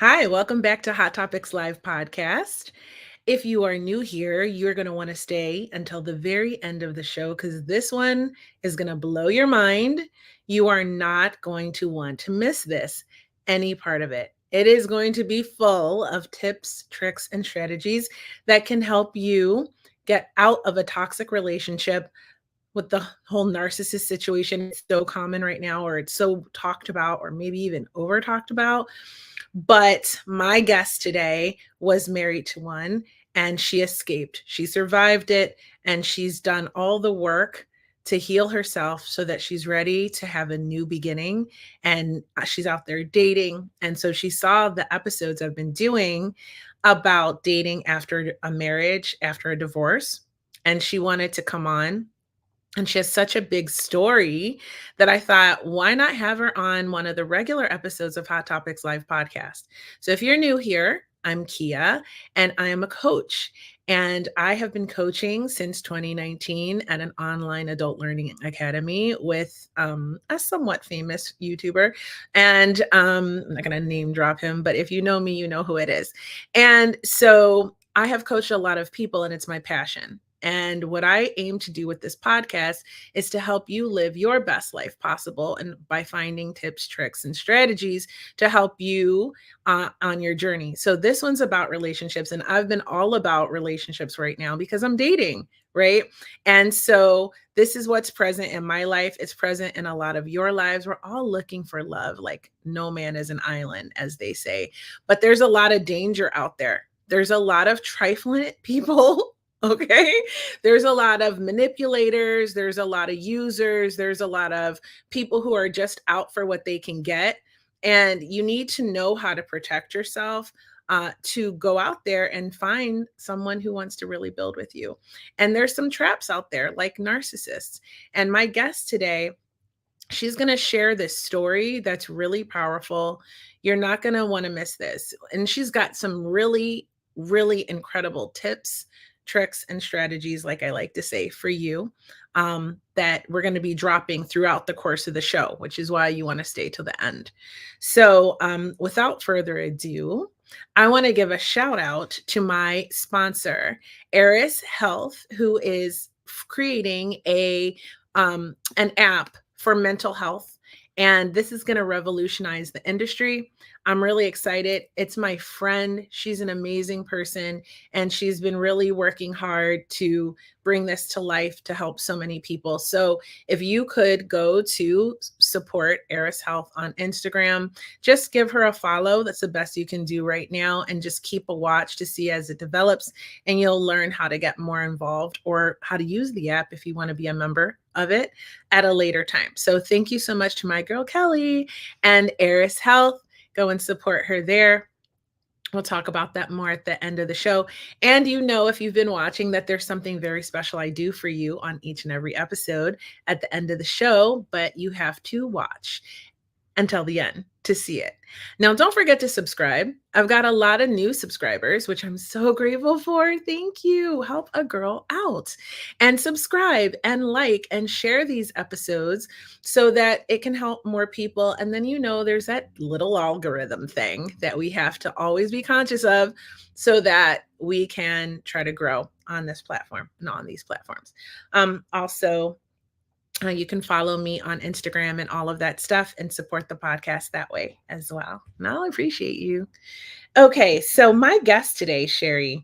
Hi, welcome back to Hot Topics Live podcast. If you are new here, you're going to want to stay until the very end of the show because this one is going to blow your mind. You are not going to want to miss this, any part of it. It is going to be full of tips, tricks, and strategies that can help you get out of a toxic relationship with the whole narcissist situation. It's so common right now, or it's so talked about, or maybe even over talked about. But my guest today was married to one and she escaped. She survived it and she's done all the work to heal herself so that she's ready to have a new beginning. And she's out there dating. And so she saw the episodes I've been doing about dating after a marriage, after a divorce. And she wanted to come on, and she has such a big story that I thought, why not have her on one of the regular episodes of Hot Topics Live podcast? So if you're new here, I'm Kia, and I am a coach. And I have been coaching since 2019 at an online adult learning academy with a somewhat famous YouTuber. And I'm not going to name drop him, but if you know me, you know who it is. And so I have coached a lot of people, and it's my passion. And what I aim to do with this podcast is to help you live your best life possible, and by finding tips, tricks, and strategies to help you on your journey. So this one's about relationships, and I've been all about relationships right now because I'm dating, right? And so this is what's present in my life. It's present in a lot of your lives. We're all looking for love, like no man is an island, as they say. But there's a lot of danger out there. There's a lot of trifling people. Okay. There's a lot of manipulators. There's a lot of users. There's a lot of people who are just out for what they can get. And you need to know how to protect yourself to go out there and find someone who wants to really build with you. And there's some traps out there like narcissists. And my guest today, she's going to share this story that's really powerful. You're not going to want to miss this. And she's got some really, really incredible tips, tricks, and strategies, like I like to say, for you that we're going to be dropping throughout the course of the show, which is why you want to stay till the end. So without further ado, I want to give a shout out to my sponsor, Eris Health, who is creating an app for mental health. And this is going to revolutionize the industry. I'm really excited. It's my friend. She's an amazing person, and she's been really working hard to bring this to life to help so many people. So if you could go to support Eris Health on Instagram, just give her a follow. That's the best you can do right now. And just keep a watch to see as it develops, and you'll learn how to get more involved or how to use the app if you want to be a member of it at a later time. So thank you so much to my girl, Kelly, and Eris Health. Go and support her there. We'll talk about that more at the end of the show. And you know, if you've been watching, that there's something very special I do for you on each and every episode at the end of the show, but you have to watch until the end to see it. Now, don't forget to subscribe. I've got a lot of new subscribers, which I'm so grateful for. Thank you. Help a girl out. And subscribe and like and share these episodes so that it can help more people. And then, you know, there's that little algorithm thing that we have to always be conscious of so that we can try to grow on this platform and on these platforms. Also, you can follow me on Instagram and all of that stuff and support the podcast that way as well. And I'll appreciate you. Okay, so my guest today, Sherri,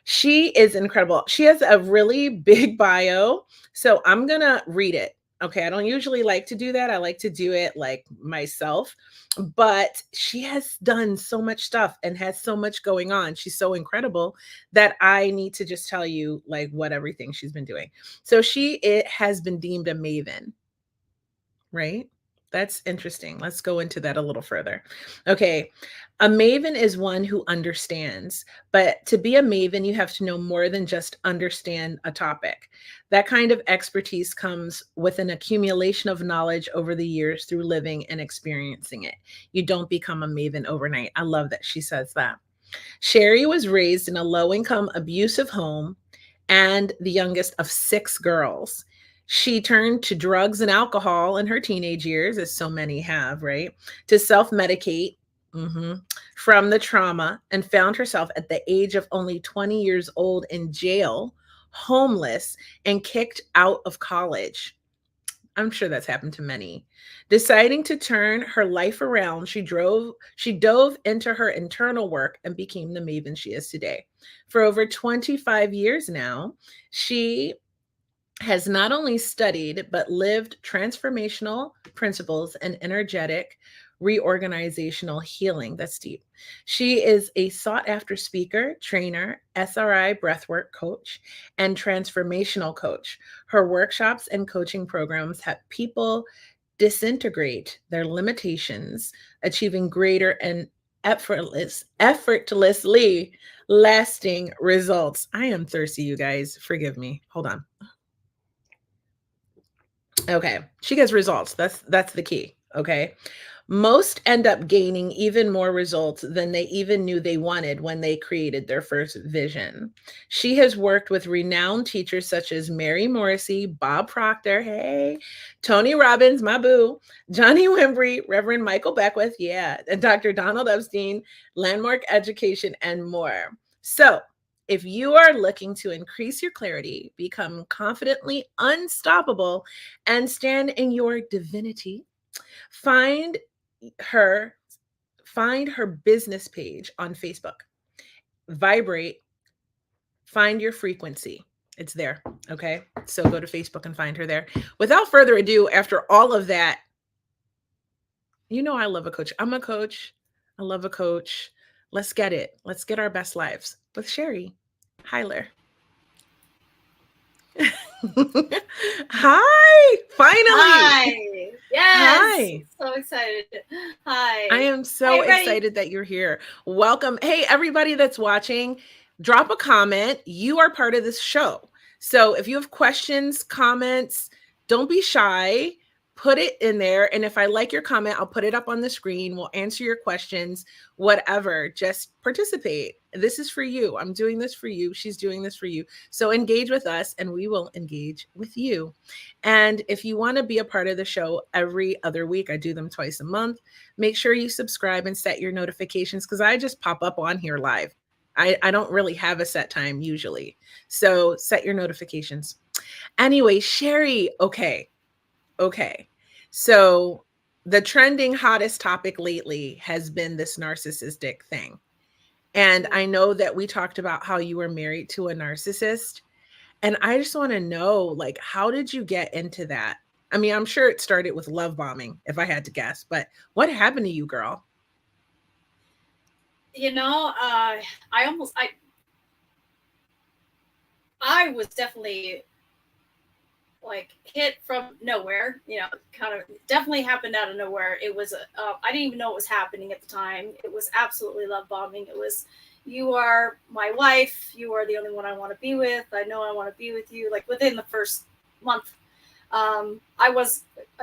she is incredible. She has a really big bio, so I'm going to read it. Okay, I don't usually like to do that. I like to do it like myself, but she has done so much stuff and has so much going on. She's so incredible that I need to just tell you like what everything she's been doing. So it has been deemed a Maven, right? That's interesting. Let's go into that a little further. Okay. A Maven is one who understands, but to be a Maven, you have to know more than just understand a topic. That kind of expertise comes with an accumulation of knowledge over the years through living and experiencing it. You don't become a Maven overnight. I love that she says that. Sherri was raised in a low-income, abusive home and the youngest of 6 girls. She turned to drugs and alcohol in her teenage years, as so many have, right, to self-medicate. from the trauma and found herself at the age of only 20 years old in jail, homeless, and kicked out of college. I'm sure that's happened to many. Deciding to turn her life around, she dove into her internal work and became the Maven she is today. For over 25 years now, she has not only studied but lived transformational principles and energetic reorganizational healing. That's deep. She is a sought after speaker, trainer, SRI breathwork coach, and transformational coach. Her workshops and coaching programs help people disintegrate their limitations, achieving greater and effortlessly lasting results. I am thirsty, you guys. Forgive me. Hold on. Okay. She gets results. That's the key. Okay. Most end up gaining even more results than they even knew they wanted when they created their first vision. She has worked with renowned teachers such as Mary Morrissey, Bob Proctor, hey, Tony Robbins, my boo, Johnny Wimbrey, Reverend Michael Beckwith, yeah, and Dr. Donald Epstein, Landmark Education, and more. So, if you are looking to increase your clarity, become confidently unstoppable, and stand in your divinity, find her business page on Facebook. Vibrate, find your frequency. It's there. Okay. So go to Facebook and find her there. Without further ado, after all of that, you know I love a coach. I'm a coach. I love a coach. Let's get it. Let's get our best lives with Sherri Hiler. Hi, finally. Hi. Yes. Hi. So excited. Hi. I am so excited that you're here. Welcome. Hey, everybody that's watching, drop a comment. You are part of this show. So if you have questions, comments, don't be shy. Put it in there. And if I like your comment, I'll put it up on the screen. We'll answer your questions, whatever. Just participate. This is for you. I'm doing this for you. She's doing this for you. So engage with us and we will engage with you. And if you want to be a part of the show every other week, I do them twice a month. Make sure you subscribe and set your notifications because I just pop up on here live. I don't really have a set time usually. So set your notifications. Anyway, Sherri, okay. So the trending hottest topic lately has been this narcissistic thing. And I know that we talked about how you were married to a narcissist. And I just want to know, like, how did you get into that? I mean, I'm sure it started with love bombing, if I had to guess, but what happened to you, girl? You know, I was definitely like hit from nowhere, you know, kind of definitely happened out of nowhere. It was, I didn't even know what was happening at the time. It was absolutely love bombing. It was, you are my wife. You are the only one I want to be with. I know I want to be with you. Like within the first month, I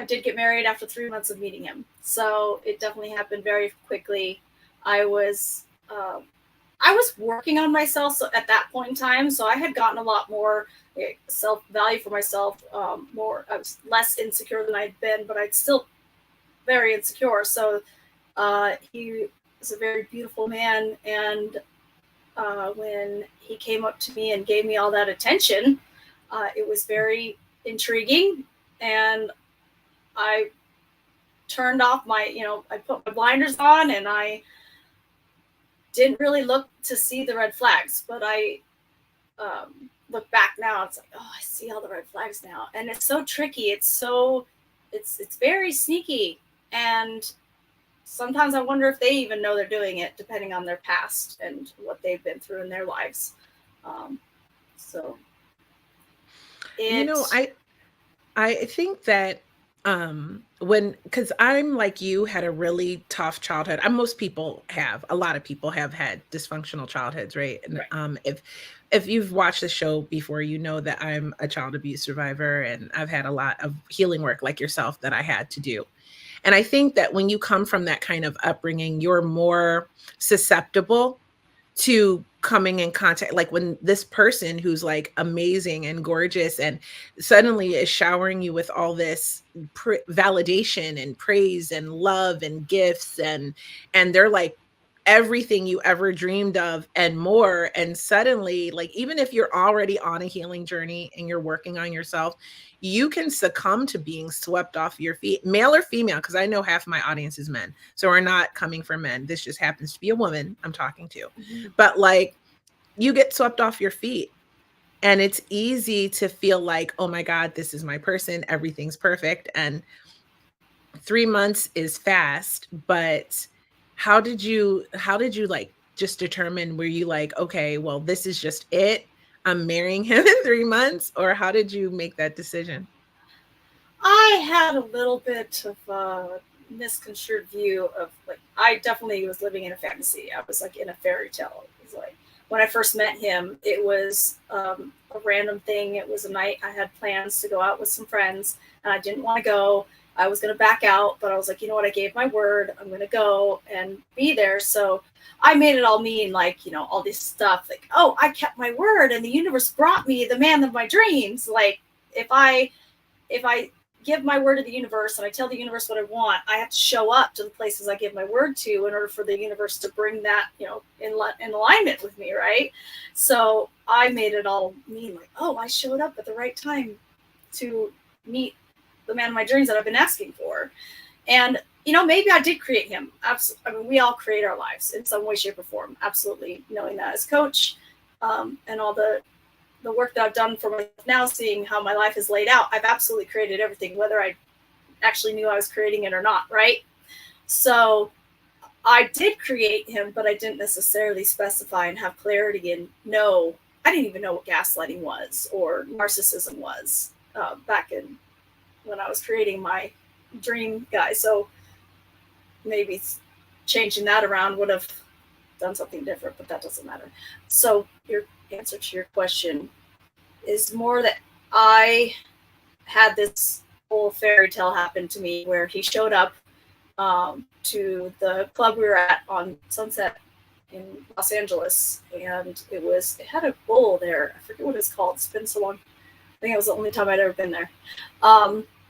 did get married after 3 months of meeting him. So it definitely happened very quickly. I was working on myself at that point in time. So I had gotten a lot more self-value for myself. I was less insecure than I'd been, but I'd still very insecure. So he was a very beautiful man. And when he came up to me and gave me all that attention, it was very intriguing. And I turned off I put my blinders on and I didn't really look to see the red flags, but I look back now. It's like, oh, I see all the red flags now. And it's so tricky. It's very sneaky. And sometimes I wonder if they even know they're doing it, depending on their past and what they've been through in their lives. I think that because I'm like you, had a really tough childhood. A lot of people have had dysfunctional childhoods, right? And right. If you've watched the show before, you know that I'm a child abuse survivor and I've had a lot of healing work like yourself that I had to do. And I think that when you come from that kind of upbringing, you're more susceptible to coming in contact, like when this person who's like amazing and gorgeous and suddenly is showering you with all this validation and praise and love and gifts, and they're like everything you ever dreamed of and more. And suddenly, like, even if you're already on a healing journey and you're working on yourself, you can succumb to being swept off your feet, male or female, because I know half of my audience is men, so we're not coming for men. This just happens to be a woman I'm talking to. But like, you get swept off your feet, and it's easy to feel like, oh my God, this is my person, everything's perfect. And 3 months is fast, but how did you like just determine, were you like, okay, well, this is just it, I'm marrying him in 3 months? Or how did you make that decision? I had a little bit of a misconstrued view of, like, I definitely was living in a fantasy. I was like in a fairy tale. It was like, when I first met him, it was a random thing. It was a night I had plans to go out with some friends, and I didn't want to go. I was going to back out, but I was like, you know what? I gave my word. I'm going to go and be there. So I made it all mean, like, you know, all this stuff, like, oh, I kept my word and the universe brought me the man of my dreams. Like, if I give my word to the universe and I tell the universe what I want, I have to show up to the places I give my word to in order for the universe to bring that, you know, in alignment with me, right? So I made it all mean, like, oh, I showed up at the right time to meet the man of my dreams that I've been asking for. And, you know, maybe I did create him. Absolutely. I mean, we all create our lives in some way, shape, or form. Absolutely. Knowing that as coach, and all the work that I've done for myself now, seeing how my life is laid out, I've absolutely created everything, whether I actually knew I was creating it or not, right? So I did create him, but I didn't necessarily specify and have clarity and know. I didn't even know what gaslighting was or narcissism was back in when I was creating my dream guy. So maybe changing that around would have done something different, but that doesn't matter. So your answer to your question is more that I had this whole fairy tale happen to me where he showed up to the club we were at on Sunset in Los Angeles, and it had a bowl there. I forget what it's called. It's been so long. I think it was the only time I'd ever been there.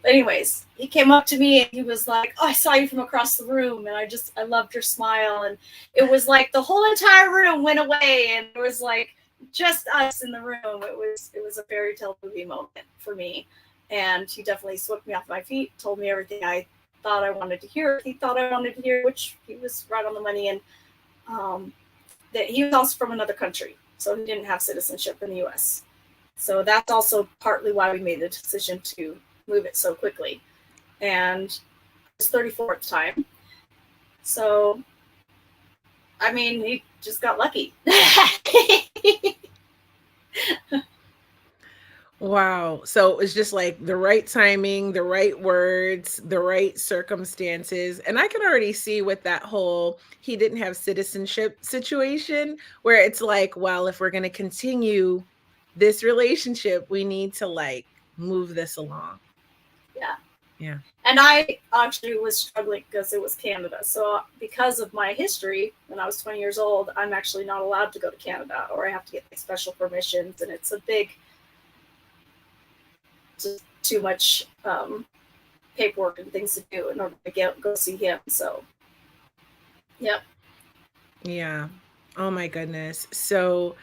Anyways, he came up to me and he was like, oh, I saw you from across the room, and I loved your smile. And it was like the whole entire room went away, and it was like just us in the room. It was a fairy tale movie moment for me. And he definitely swept me off my feet, told me everything I thought I wanted to hear. He thought I wanted to hear, which he was right on the money. And that he was also from another country, so he didn't have citizenship in the US. So that's also partly why we made the decision to move it so quickly. And I was 34 at the time. So, I mean, he just got lucky. Wow. So it's just like the right timing, the right words, the right circumstances. And I can already see with that whole he didn't have citizenship situation, where it's like, well, if we're going to continue this relationship, we need to like move this along. Yeah. Yeah. And I actually was struggling because it was Canada. So because of my history, when I was 20 years old, I'm actually not allowed to go to Canada, or I have to get special permissions. And it's a big, too much paperwork and things to do in order to go see him. So, yep. Yeah. Oh my goodness. So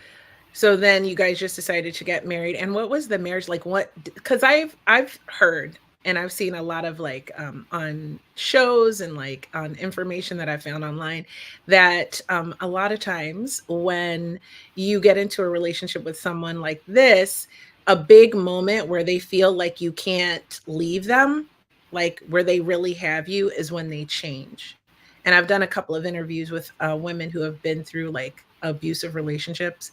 then you guys just decided to get married. And what was the marriage like? What, because I've heard and I've seen a lot of like on shows and like on information that I found online that a lot of times when you get into a relationship with someone like this, a big moment where they feel like you can't leave them, like where they really have you, is when they change. And I've done a couple of interviews with women who have been through like abusive relationships.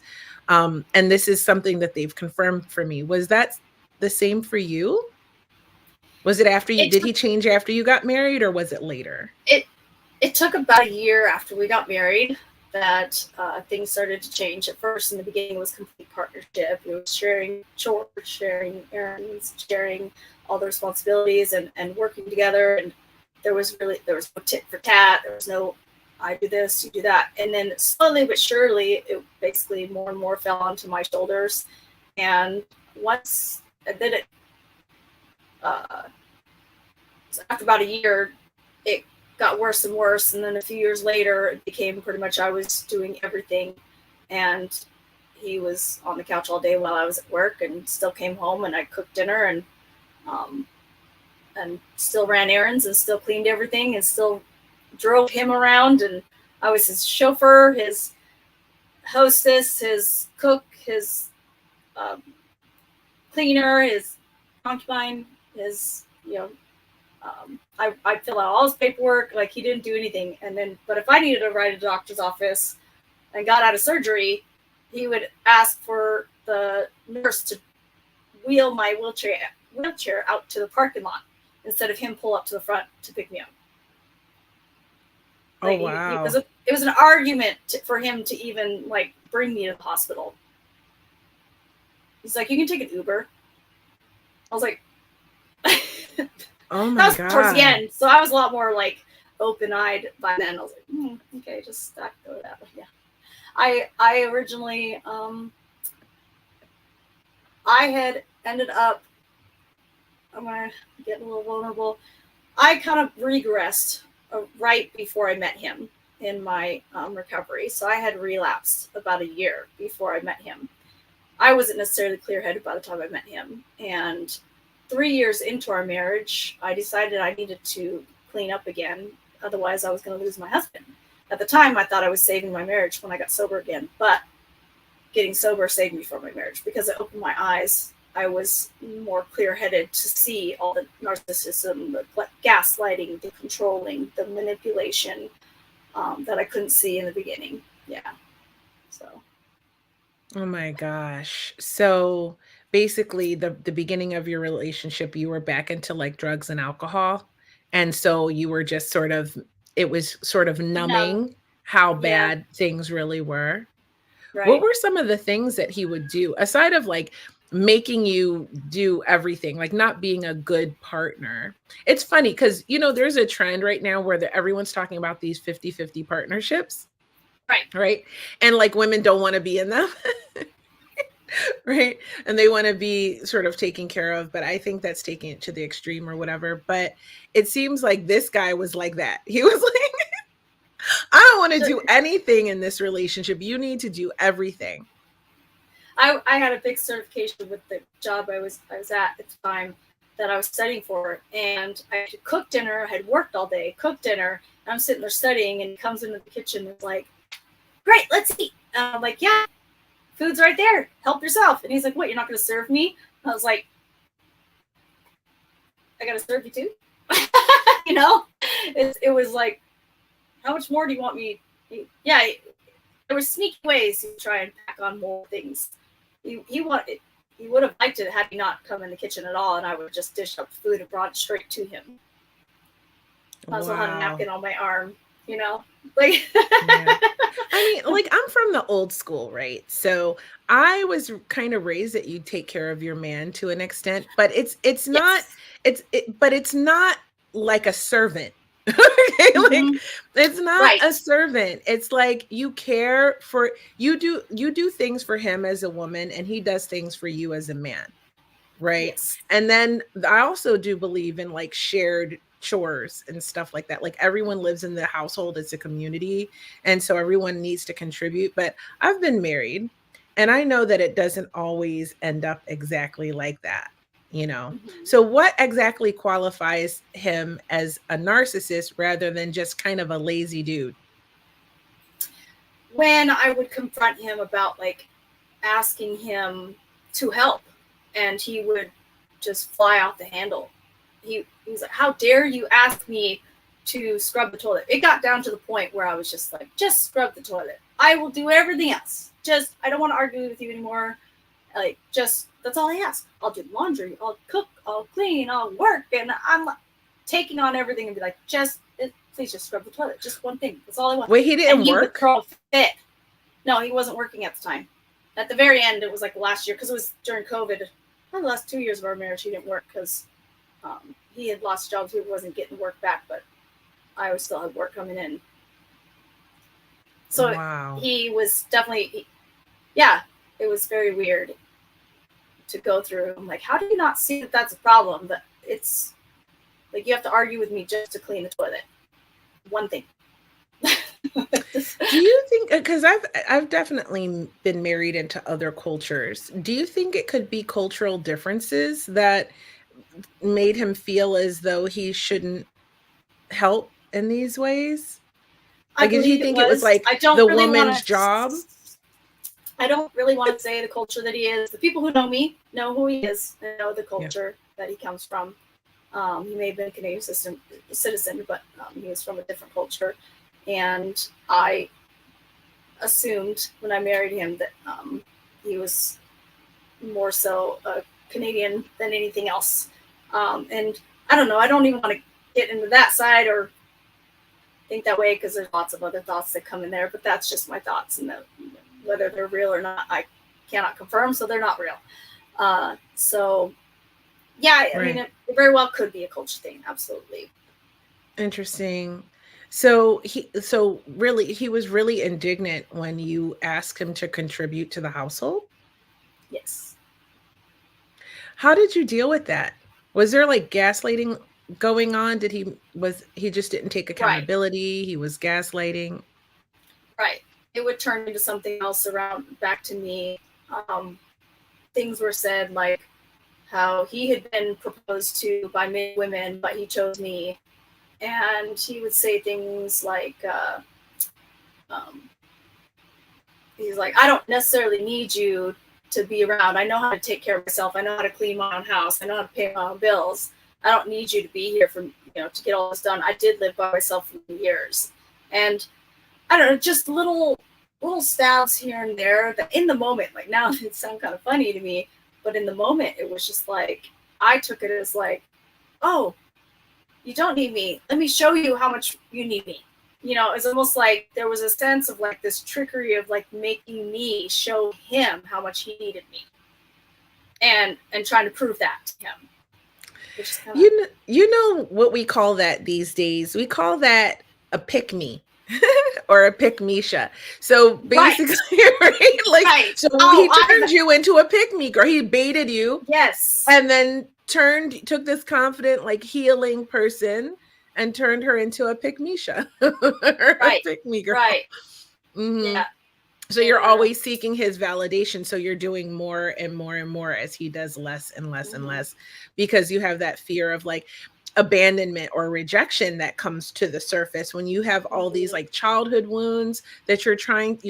And this is something that they've confirmed for me. Was that the same for you? Was it after you, did he change after you got married, or was it later? It took about a year after we got married that things started to change. At first, in the beginning, it was complete partnership. It was sharing chores, sharing errands, sharing all the responsibilities, and working together. And there was no tit for tat. There was no I do this, you do that. And then slowly but surely, it basically more and more fell onto my shoulders. And once I did it, so after about a year, it got worse and worse. And then a few years later, it became pretty much I was doing everything. And he was on the couch all day while I was at work, and still came home and I cooked dinner and still ran errands and still cleaned everything and still drove him around. And I was his chauffeur, his hostess, his cook, his cleaner, his concubine, his, I'd fill out all his paperwork. Like, he didn't do anything. And then, but if I needed to write a doctor's office and got out of surgery, he would ask for the nurse to wheel my wheelchair out to the parking lot instead of him pull up to the front to pick me up. Like, oh, wow. It was an argument for him to even like bring me to the hospital. He's like, you can take an Uber. I was like, oh my God. Towards the end. So I was a lot more like open-eyed by then. I was like, okay, just go that way. Yeah. I originally, I had ended up, I'm going to get a little vulnerable. I kind of regressed right before I met him in my recovery. So I had relapsed about a year before I met him. I wasn't necessarily clear-headed by the time I met him. And 3 years into our marriage, I decided I needed to clean up again. Otherwise, I was going to lose my husband. At the time, I thought I was saving my marriage when I got sober again. But getting sober saved me from my marriage because it opened my eyes. I was more clear-headed to see all the narcissism, the gaslighting, the controlling, the manipulation that I couldn't see in the beginning. Yeah. So. Oh my gosh. So basically the beginning of your relationship, you were back into like drugs and alcohol. And so you were just sort of, it was sort of numbing how bad things really were. Right. What were some of the things that he would do aside of like making you do everything, like not being a good partner? It's funny because, there's a trend right now where everyone's talking about these 50-50 partnerships. Right. And like women don't want to be in them. Right. And they want to be sort of taken care of. But I think that's taking it to the extreme or whatever. But it seems like this guy was like that. He was like, I don't want to do anything in this relationship. You need to do everything. I had a big certification with the job I was at the time that I was studying for. And I had cooked dinner. I had worked all day, cooked dinner. And I'm sitting there studying, and he comes into the kitchen and is like, great, let's eat. And I'm like, yeah, food's right there. Help yourself. And he's like, what, you're not going to serve me? I was like, I got to serve you too? It was like, how much more do you want me? Yeah, there were sneaky ways to try and pack on more things. He would have liked it had he not come in the kitchen at all, and I would have just dished up food and brought it straight to him. I also had a napkin on my arm, like. Yeah. I mean, like, I'm from the old school, right? So I was kind of raised that you take care of your man to an extent, but it's not, but it's not like a servant. Okay, like it's not a servant. It's like you care for, you do things for him as a woman, and he does things for you as a man, right? Yes. And then I also do believe in like shared chores and stuff like that. Like everyone lives in the household, it's a community, and so everyone needs to contribute. But I've been married, and I know that it doesn't always end up exactly like that. So what exactly qualifies him as a narcissist rather than just kind of a lazy dude? When I would confront him about like asking him to help, and he would just fly off the handle. He was like, how dare you ask me to scrub the toilet? It got down to the point where I was just like, just scrub the toilet. I will do everything else. I don't want to argue with you anymore. Like, that's all I ask. I'll do laundry, I'll cook, I'll clean, I'll work. And I'm taking on everything and be like, please just scrub the toilet. Just one thing. That's all I want. Wait, he didn't work? Would throw a fit. No, he wasn't working at the time. At the very end, it was like last year, because it was during COVID. The last 2 years of our marriage, he didn't work because he had lost jobs. He wasn't getting work back, but I still had work coming in. So Wow. he was definitely, yeah, it was very weird to go through. I'm like, how do you not see that that's a problem? That it's like you have to argue with me just to clean the toilet. One thing. Do you think, because I've definitely been married into other cultures. Do you think it could be cultural differences that made him feel as though he shouldn't help in these ways? I Like, did he believe it think it was was. like the woman's job? I don't really want to say the culture that he is. The people who know me know who he is and know the Yeah. culture that he comes from. He may have been a Canadian citizen, but he was from a different culture. And I assumed when I married him that he was more so a Canadian than anything else. And I don't know. I don't even want to get into that side or think that way because there's lots of other thoughts that come in there. But that's just my thoughts, and whether they're real or not, I cannot confirm. So they're not real. So yeah, I mean, it very well could be a culture thing. Absolutely. Interesting. So he was really indignant when you asked him to contribute to the household? Yes. How did you deal with that? Was there like gaslighting going on? He just didn't take Right. accountability, he was gaslighting? Right. It would turn into something else back to me. Things were said like how he had been proposed to by many women, but he chose me. And he would say things like, he's like, I don't necessarily need you to be around. I know how to take care of myself. I know how to clean my own house. I know how to pay my own bills. I don't need you to be here to get all this done. I did live by myself for years. And I don't know, just little stabs here and there that in the moment, like now it sounds kind of funny to me, but in the moment it was just like, I took it as like, oh, you don't need me. Let me show you how much you need me. It's almost like there was a sense of like this trickery of like making me show him how much he needed me, and trying to prove that to him. Which is kind of... You know what we call that these days? We call that a pick me. Or a pick Misha. So basically, right? Like, right. So he turned you into a pick me girl. He baited you. Yes. And then took this confident, like healing person and turned her into a pick Misha. Right. A pick me girl. Right. Mm-hmm. Yeah. So you're always seeking his validation. So you're doing more and more and more as he does less and less and less, because you have that fear of like abandonment or rejection that comes to the surface when you have all these like childhood wounds that you're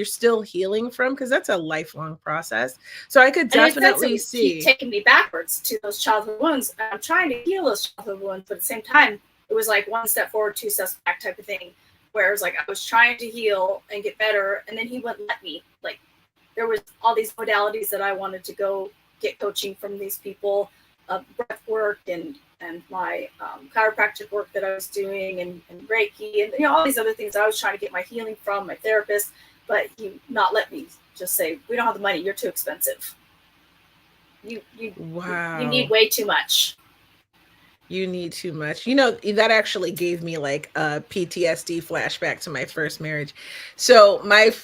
still healing from, because that's a lifelong process. So I could definitely see keep taking me backwards to those childhood wounds. I'm trying to heal those childhood wounds, but at the same time, it was like one step forward, two steps back type of thing. Where it was like I was trying to heal and get better, and then he wouldn't let me. Like there was all these modalities that I wanted to go get coaching from these people, breathwork and my chiropractic work that I was doing, and Reiki, and all these other things that I was trying to get my healing from, my therapist, but he not let me. Just say, we don't have the money. You're too expensive. Wow. You need way too much. You need too much. That actually gave me like a PTSD flashback to my first marriage. So my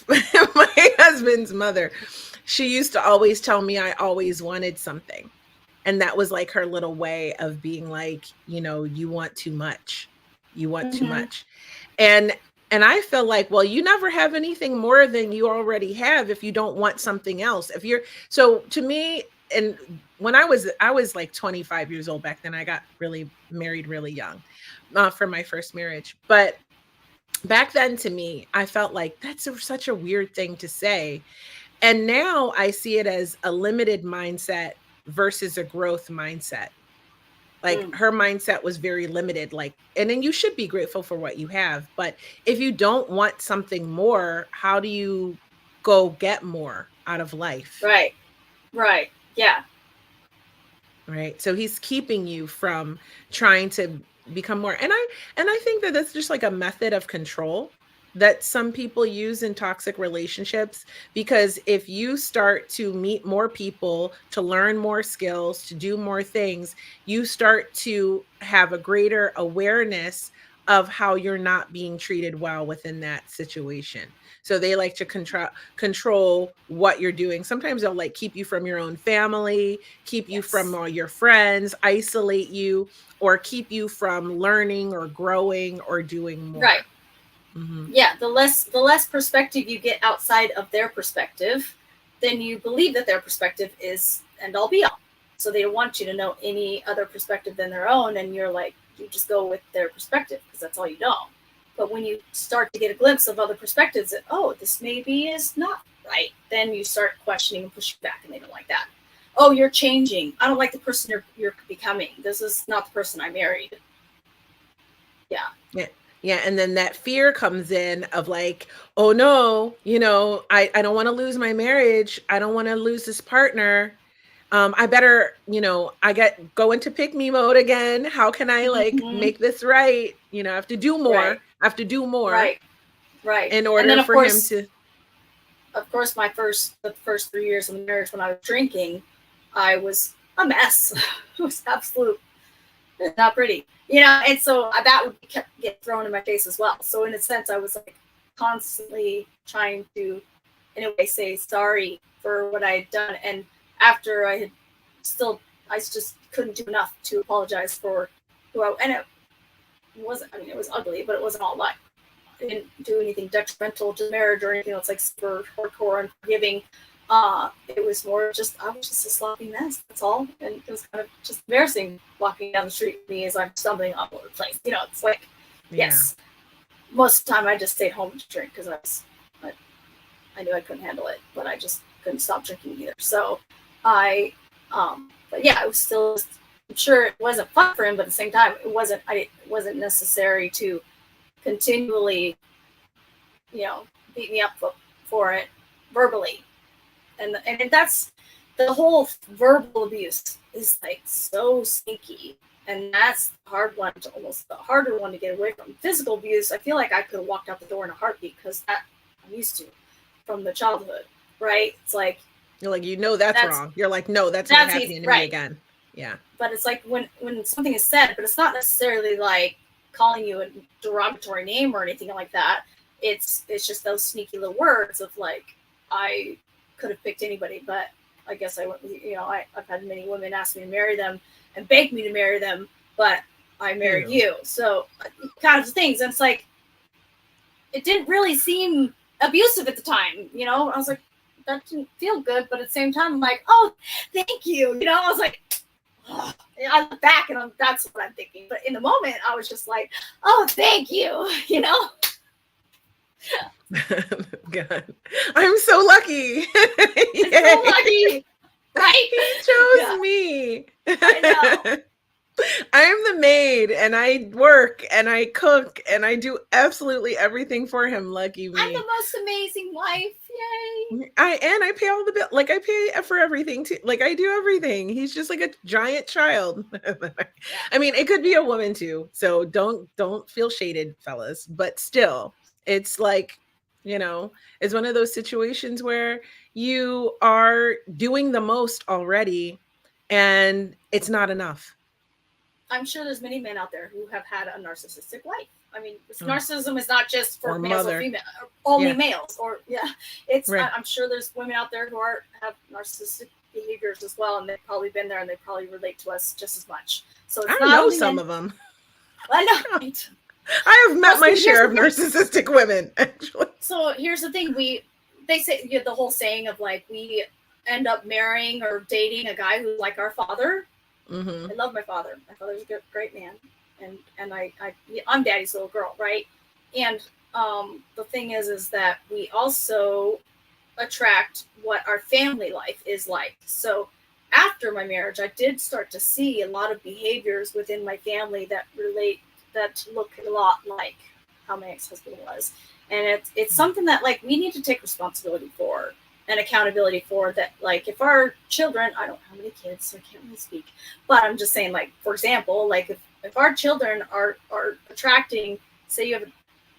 husband's mother, she used to always tell me I always wanted something. And that was like her little way of being like, you want too much. You want too much. And I feel like, well, you never have anything more than you already have if you don't want something else. So to me, and when I was like 25 years old back then, I got married really young for my first marriage. But back then to me, I felt like that's such a weird thing to say. And now I see it as a limited mindset versus a growth mindset. Like her mindset was very limited, and then you should be grateful for what you have. But if you don't want something more, how do you go get more out of life? Right. Yeah. Right. So he's keeping you from trying to become more. And I think that that's just like a method of control that some people use in toxic relationships, because if you start to meet more people, to learn more skills, to do more things, you start to have a greater awareness of how you're not being treated well within that situation. So they like to control what you're doing. Sometimes they'll like keep you from your own family, keep you from Yes. all your friends, isolate you, or keep you from learning or growing or doing Right. more. Mm-hmm. Yeah, the less perspective you get outside of their perspective, then you believe that their perspective is end all be all. So they don't want you to know any other perspective than their own, and you're like, you just go with their perspective because that's all you know. But when you start to get a glimpse of other perspectives that, oh, this maybe is not right, then you start questioning and pushing back, and they don't like that. Oh, you're changing. I don't like the person you're becoming. This is not the person I married. Yeah. Yeah. Yeah. And then that fear comes in of like, oh no, I don't want to lose my marriage. I don't want to lose this partner. I better, go into pick me mode again. How can I like Mm-hmm. make this right? I have to do more. Right. I have to do more Right. Right. in And then order for him to. of course, the first 3 years of marriage when I was drinking, I was a mess. It was absolute, not pretty, and so that would get thrown in my face as well. So in a sense, I was like constantly trying to, in a way, say sorry for what I had done. And after I just couldn't do enough to apologize for and it wasn't, I mean, it was ugly, but it wasn't all like, I didn't do anything detrimental to marriage or anything that's like super hardcore and forgiving. It was more just, I was just a sloppy mess. That's all. And it was kind of just embarrassing walking down the street with me as I'm stumbling all over the place. It's like, yes. Most of the time I just stayed home to drink because I knew I couldn't handle it, but I just couldn't stop drinking either. So but yeah, it was still, I'm sure it wasn't fun for him, but at the same time, it wasn't necessary to continually, beat me up for it verbally. And that's the whole verbal abuse is like so sneaky. And that's the harder one to get away from. Physical abuse, I feel like I could have walked out the door in a heartbeat because that I'm used to from the childhood, right? It's like, you're like, that's wrong. You're like, no, that's not happening to me again. Yeah. But it's like when something is said, but it's not necessarily like calling you a derogatory name or anything like that. It's just those sneaky little words of like, I could have picked anybody, but I guess I've had many women ask me to marry them and beg me to marry them, but I married you. So kind of things. And it's like, it didn't really seem abusive at the time. I was like, that didn't feel good. But at the same time, I'm like, oh, thank you. I was like, oh. I look back and that's what I'm thinking. But in the moment, I was just like, oh, thank you. God, I'm so lucky. I'm so lucky, right? He chose me. I know. I'm the maid and I work and I cook and I do absolutely everything for him. Lucky me. I'm the most amazing wife. Yay. I pay all the bill. Like I pay for everything too. Like I do everything. He's just like a giant child. I mean, it could be a woman too. So don't feel shaded, fellas. But still, it's like, it's one of those situations where you are doing the most already and it's not enough. I'm sure there's many men out there who have had a narcissistic wife. I mean, narcissism is not just for males or females, only males. Or it's. Right. I'm sure there's women out there who have narcissistic behaviors as well, and they've probably been there, and they probably relate to us just as much. So it's I know some of them. I know. I have met my share of narcissistic women, actually. So here's the thing: they say the whole saying of like we end up marrying or dating a guy who's like our father. Mm-hmm. I love my father. My father's a great man, and I'm daddy's little girl, right? And the thing is that we also attract what our family life is like. So after my marriage, I did start to see a lot of behaviors within my family that look a lot like how my ex-husband was, and it's something that like we need to take responsibility for and accountability for. That like if our children, I don't have any kids, so I can't really speak, but I'm just saying, like, for example, like if our children are attracting, say you have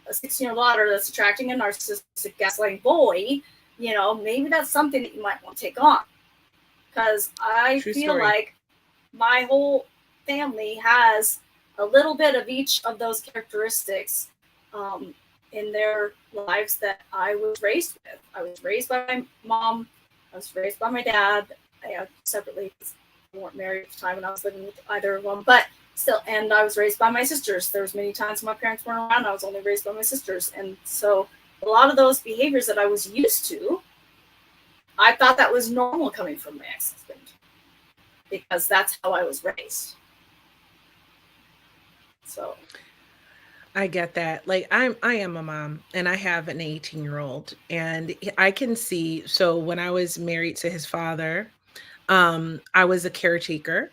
a 16-year-old daughter that's attracting a narcissistic gaslighting boy, maybe that's something that you might want to take on, because I feel like my whole family has a little bit of each of those characteristics in their lives that I was raised with. I was raised by my mom. I was raised by my dad. Separately, we weren't married at the time, and I was living with either of them. But still, and I was raised by my sisters. There was many times when my parents weren't around. I was only raised by my sisters, and so a lot of those behaviors that I was used to, I thought that was normal coming from my ex-husband because that's how I was raised. So I get that. Like I am a mom and I have an 18-year-old and I can see, so when I was married to his father, I was a caretaker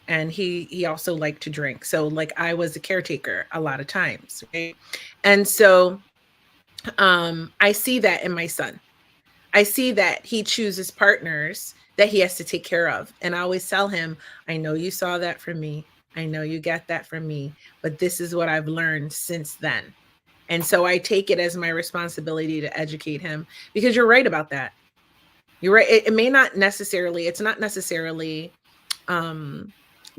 and he also liked to drink. So like I was a caretaker a lot of times, right? And so I see that in my son. I see that he chooses partners that he has to take care of. And I always tell him, I know you saw that from me. I know you get that from me, but this is what I've learned since then. And so I take it as my responsibility to educate him because you're right about that. You're right. It may not necessarily, it's not necessarily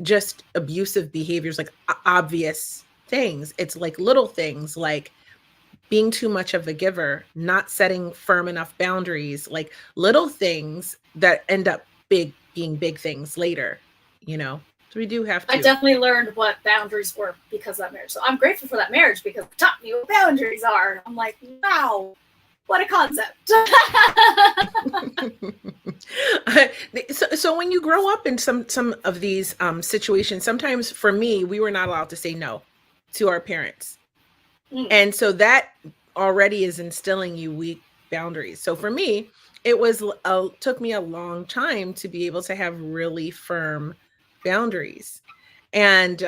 just abusive behaviors, like obvious things. It's like little things like being too much of a giver, not setting firm enough boundaries, like little things that end up being big things later, you know? So we do have to. I definitely learned what boundaries were because of that marriage. So I'm grateful for that marriage because it taught me what boundaries are. I'm like, wow, what a concept. So when you grow up in some of these situations, sometimes for me, we were not allowed to say no to our parents. And so that already is instilling you weak boundaries. So for me, it was took me a long time to be able to have really firm boundaries. And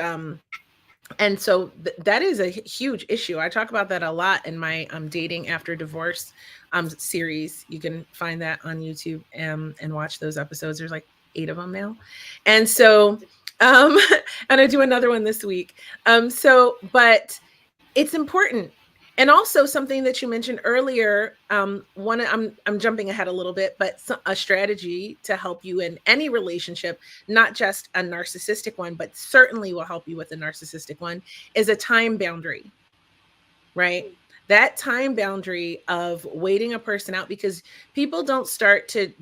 so that is a huge issue. I talk about that a lot in my Dating After Divorce series. You can find that on YouTube and watch those episodes. There's like 8 of them now. And so and I do another one this week. But it's important. And also something that you mentioned earlier, I'm jumping ahead a little bit, but a strategy to help you in any relationship, not just a narcissistic one, but certainly will help you with a narcissistic one, is a time boundary, right? That time boundary of waiting a person out, because people don't start to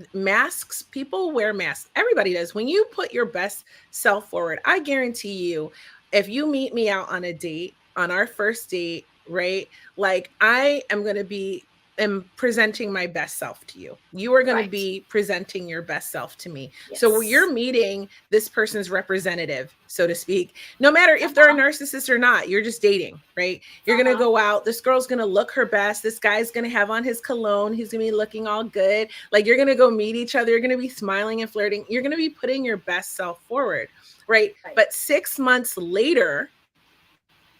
people wear masks. Everybody does. When you put your best self forward, I guarantee you, if you meet me out on a date, on our first date, right? Like I am going to be presenting my best self to you. You are going to be presenting your best self to me. Yes. So you're meeting this person's representative, so to speak, no matter if they're a narcissist or not, you're just dating, right? You're going to go out. This girl's going to look her best. This guy's going to have on his cologne. He's going to be looking all good. Like you're going to go meet each other. You're going to be smiling and flirting. You're going to be putting your best self forward, right? But 6 months later,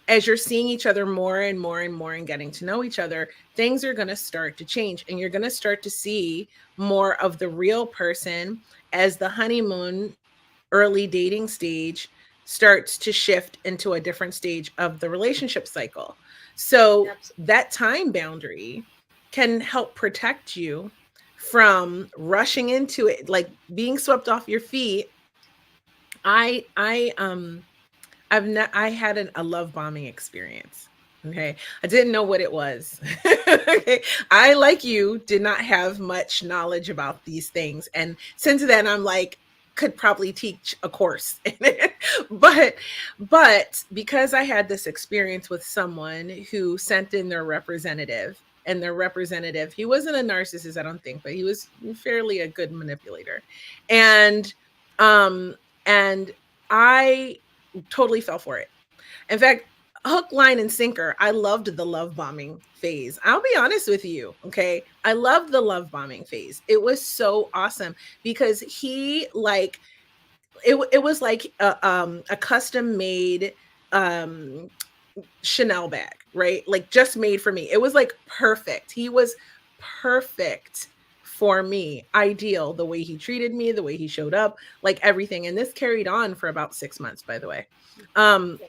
as you're seeing each other more and more and more and getting to know each other, things are going to start to change and you're going to start to see more of the real person as the honeymoon early dating stage starts to shift into a different stage of the relationship cycle. So that time boundary can help protect you from rushing into it, like being swept off your feet. I had a love bombing experience. Okay. I didn't know what it was. Okay. I, like you, did not have much knowledge about these things. And since then, I'm like, could probably teach a course in it. But because I had this experience with someone who sent in their representative, and their representative, he wasn't a narcissist, I don't think, but he was fairly a good manipulator. And I totally fell for it. In fact, hook, line, and sinker, I loved the love bombing phase. I'll be honest with you, okay? I loved the love bombing phase. It was so awesome because he it was like a custom made Chanel bag, right? Like just made for me. It was like perfect. He was perfect for me, ideal, the way he treated me, the way he showed up, like everything. And this carried on for about 6 months, by the way. And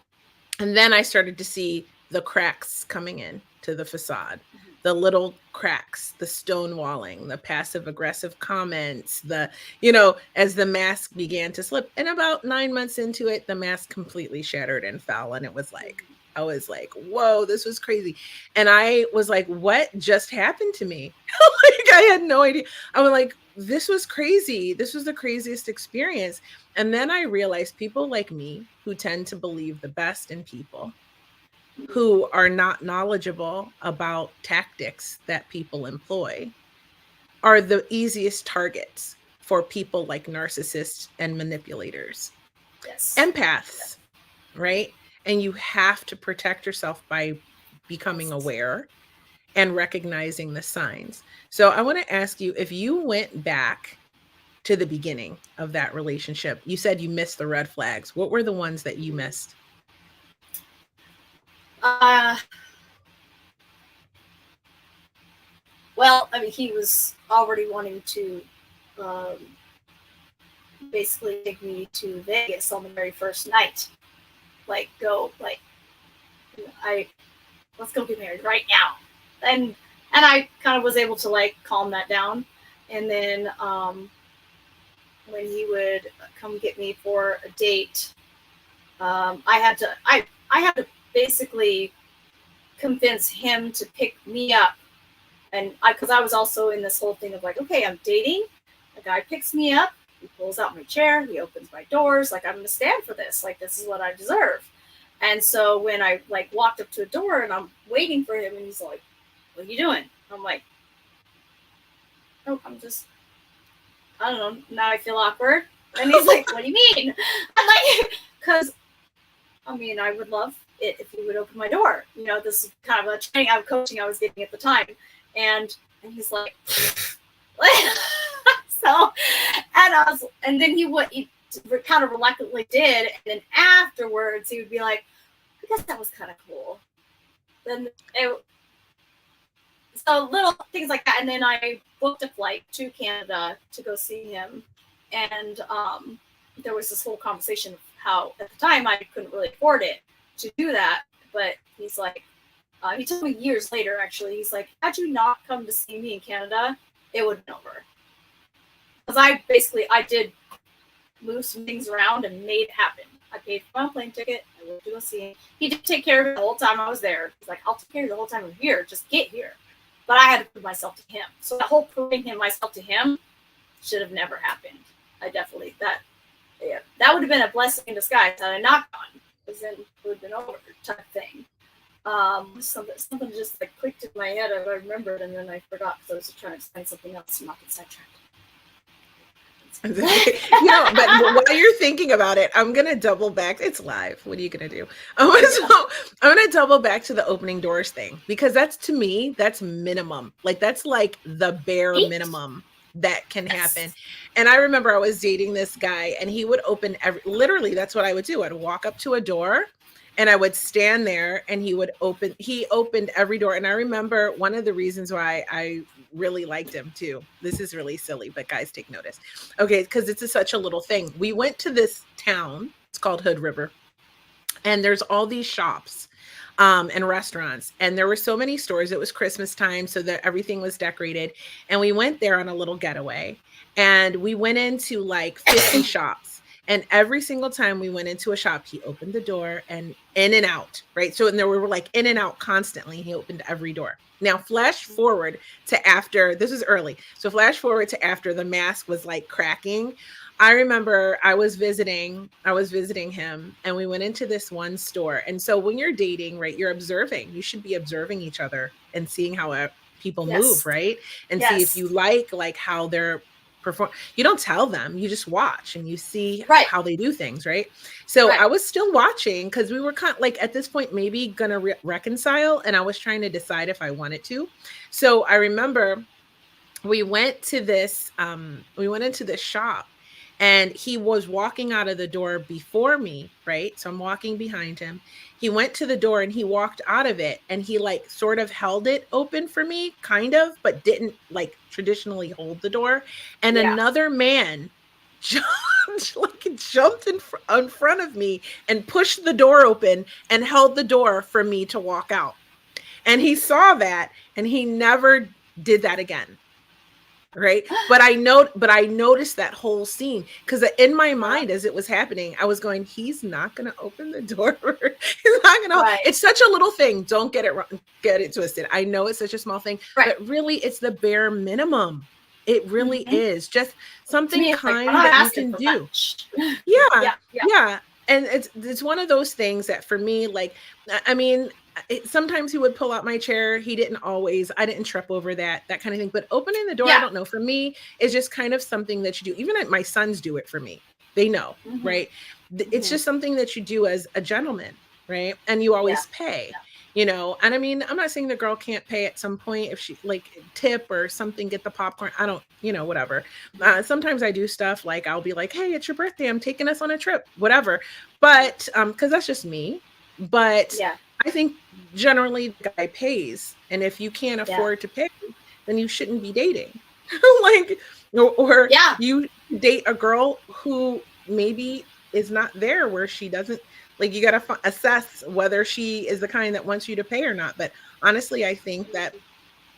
then I started to see the cracks coming in to the facade. the little cracks, the stonewalling, the passive aggressive comments, the, you know, as the mask began to slip. And about 9 months into it, the mask completely shattered and fell. And it was like, I was like, whoa, this was crazy. And I was like, what just happened to me? Like, I had no idea. I was like, this was crazy. This was the craziest experience. And then I realized people like me who tend to believe the best in people, who are not knowledgeable about tactics that people employ, are the easiest targets for people like narcissists and manipulators. Yes. Empaths, right? And you have to protect yourself by becoming aware and recognizing the signs. So I want to ask you, if you went back to the beginning of that relationship, you said you missed the red flags. What were the ones that you missed? Well, I mean, he was already wanting to basically take me to Vegas on the very first night. Like, go, like, let's go get married right now. And I kind of was able to like calm that down. And then when he would come get me for a date, I had to basically convince him to pick me up. And because I was also in this whole thing of like, okay, I'm dating, a guy picks me up, he pulls out my chair, he opens my doors, like I'm gonna stand for this, like this is what I deserve. And so when I like walked up to a door and I'm waiting for him and he's like, what are you doing? I'm like, oh, I'm just, I don't know, now I feel awkward. And he's like, what do you mean? I'm like, because I mean, I would love it if you would open my door. You know, this is kind of a training I'm coaching I was getting at the time. And he's like, so, and then he kind of reluctantly did. And then afterwards, he would be like, I guess that was kind of cool. So little things like that. And then I booked a flight to Canada to go see him. And there was this whole conversation of how at the time I couldn't really afford it to do that. But he's like, he told me years later, actually, he's like, had you not come to see me in Canada, it would have been over. Because I did move some things around and made it happen. I paid for my plane ticket. I went to go see him. He did take care of it the whole time I was there. He's like, I'll take care of it the whole time I'm here. Just get here. But I had to prove myself to him. So the whole proving myself to him should have never happened. That would have been a blessing in disguise had I not gone. Because then it would have been over type thing. Something just like clicked in my head. I remembered and then I forgot because I was trying to explain something else and not get sidetracked. You know, but while you're thinking about it, I'm gonna double back. It's live. What are you gonna do? I'm gonna double back to the opening doors thing, because that's, to me, that's minimum. Like that's like the bare minimum that can happen. And I remember I was dating this guy and he would open literally that's what I would do. I'd walk up to a door and I would stand there and he opened every door. And I remember one of the reasons why I really liked him too. This is really silly, but guys, take notice. Okay, because it's such a little thing. We went to this town. It's called Hood River. And there's all these shops and restaurants. And there were so many stores. It was Christmas time, so that everything was decorated. And we went there on a little getaway. And we went into like 50 shops. And every single time we went into a shop, he opened the door and in and out, right? So, and there were like in and out constantly. He opened every door. Now, flash forward to after, this is early. So flash forward to after the mask was like cracking. I remember I was visiting him and we went into this one store. And so when you're dating, right, you're observing. You should be observing each other and seeing how people move, right? And see if you like how they're perform. You don't tell them, you just watch and you see how they do things, right? So I was still watching because we were kind of like at this point maybe gonna reconcile, and I was trying to decide if I wanted to. So I remember we went into this shop and he was walking out of the door before me, right? So I'm walking behind him. He went to the door and he walked out of it and he like sort of held it open for me, kind of, but didn't like traditionally hold the door. And another man jumped in front of me and pushed the door open and held the door for me to walk out. And he saw that and he never did that again. Right. But I noticed that whole scene because in my mind, as it was happening, I was going, he's not going to open the door. He's not going to. Right. It's such a little thing. Don't get it wrong. Get it twisted. I know it's such a small thing, Right. but really it's the bare minimum. It really is just something me, kind like, that you can do. Yeah. Yeah. And it's one of those things that for me, like, I mean, sometimes he would pull out my chair. He didn't always. I didn't trip over that kind of thing. But opening the door, I don't know. For me, is just kind of something that you do. Even my sons do it for me. They know, right? It's just something that you do as a gentleman, right? And you always pay, you know. And I mean, I'm not saying the girl can't pay at some point if she like tip or something, get the popcorn. I don't, you know, whatever. Sometimes I do stuff like I'll be like, hey, it's your birthday. I'm taking us on a trip, whatever. But because that's just me. But I think generally the guy pays. And if you can't afford to pay, then you shouldn't be dating. Like, or you date a girl who maybe is not there where she doesn't, like, you got to assess whether she is the kind that wants you to pay or not. But honestly, I think that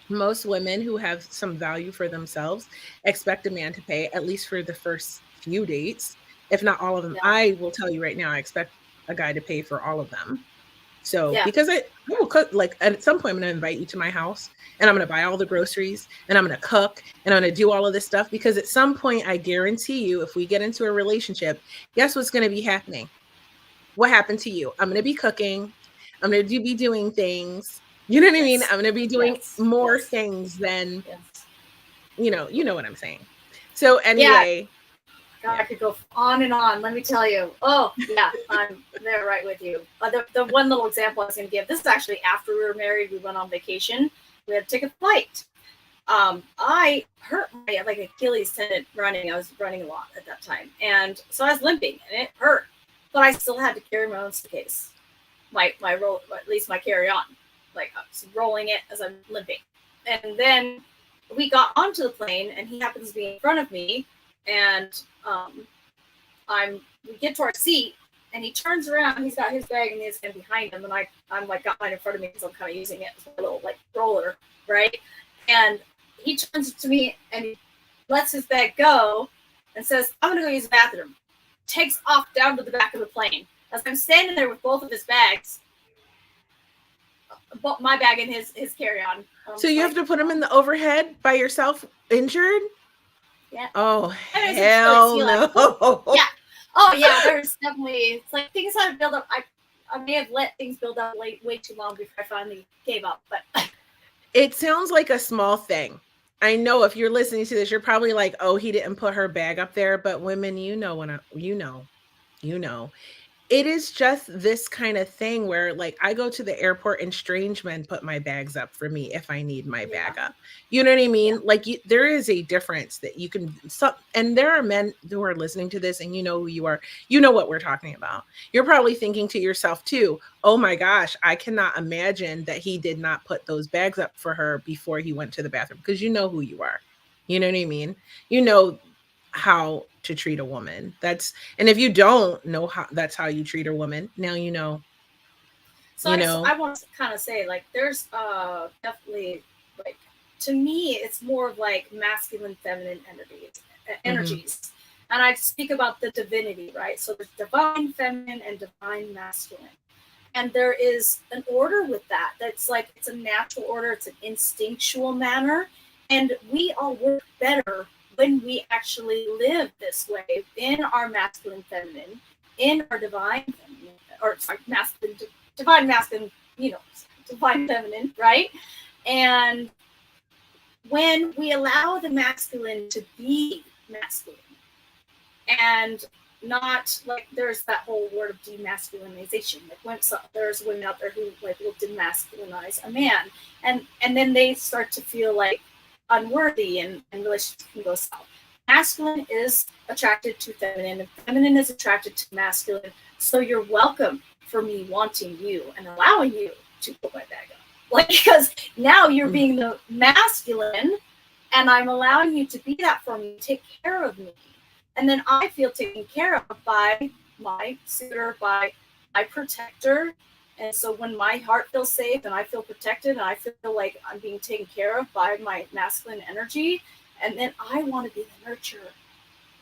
most women who have some value for themselves expect a man to pay, at least for the first few dates, if not all of them. I will tell you right now, I expect a guy to pay for all of them. So because I will cook, like at some point I'm going to invite you to my house and I'm going to buy all the groceries and I'm going to cook and I'm going to do all of this stuff, because at some point I guarantee you, if we get into a relationship, guess what's going to be happening? What happened to you? I'm going to be cooking. I'm going to be doing things. You know what I mean? I'm going to be doing more things than, you know what I'm saying. So anyway. God, I could go on and on. Let me tell you. Oh, yeah, I'm there right with you. The one little example I was going to give, this is actually after we were married. We went on vacation. We had to take a flight. I hurt my Achilles tendon running. I was running a lot at that time. And so I was limping and it hurt. But I still had to carry my own suitcase. My roll, at least my carry-on. Like I was rolling it as I'm limping. And then we got onto the plane and he happens to be in front of me. And we get to our seat and he turns around, he's got his bag in his hand behind him, and I'm like got mine in front of me because I'm kind of using it as a little like roller, right? And he turns to me and he lets his bag go and says, I'm gonna go use the bathroom. Takes off down to the back of the plane. As I'm standing there with both of his bags, my bag and his carry-on. So you have to put him in the overhead by yourself, injured? Yeah. Oh, hell no. Yeah. Oh, yeah. There's definitely, it's like things have built up. I may have let things build up way too long before I finally gave up. But it sounds like a small thing. I know if you're listening to this, you're probably like, oh, he didn't put her bag up there. But women, you know. It is just this kind of thing where, like, I go to the airport and strange men put my bags up for me if I need my bag up. You know what I mean? Like, there is a difference that you can, and there are men who are listening to this and you know who you are. You know what we're talking about. You're probably thinking to yourself too, oh my gosh, I cannot imagine that he did not put those bags up for her before he went to the bathroom, because you know who you are. You know what I mean? You know how to treat a woman. And if you don't know how, that's how you treat a woman, now you know. So I want to kind of say, like, there's definitely, like, to me it's more of like masculine, feminine energies. And I speak about the divinity, right? So there's divine feminine and divine masculine, and there is an order with that. That's like, it's a natural order, it's an instinctual manner, and we all work better when we actually live this way in our masculine feminine, in our divine feminine, or sorry, masculine, divine masculine, divine feminine, right? And when we allow the masculine to be masculine, and not like, there's that whole word of demasculinization. Like, when there's women out there who like will demasculinize a man, and then they start to feel like unworthy, and relationships can go south. Masculine is attracted to feminine, and feminine is attracted to masculine. So you're welcome for me wanting you and allowing you to put my bag up. Like, because now you're being the masculine and I'm allowing you to be that for me, take care of me. And then I feel taken care of by my suitor, by my protector, And so when my heart feels safe and I feel protected and I feel like I'm being taken care of by my masculine energy, and then I want to be the nurturer.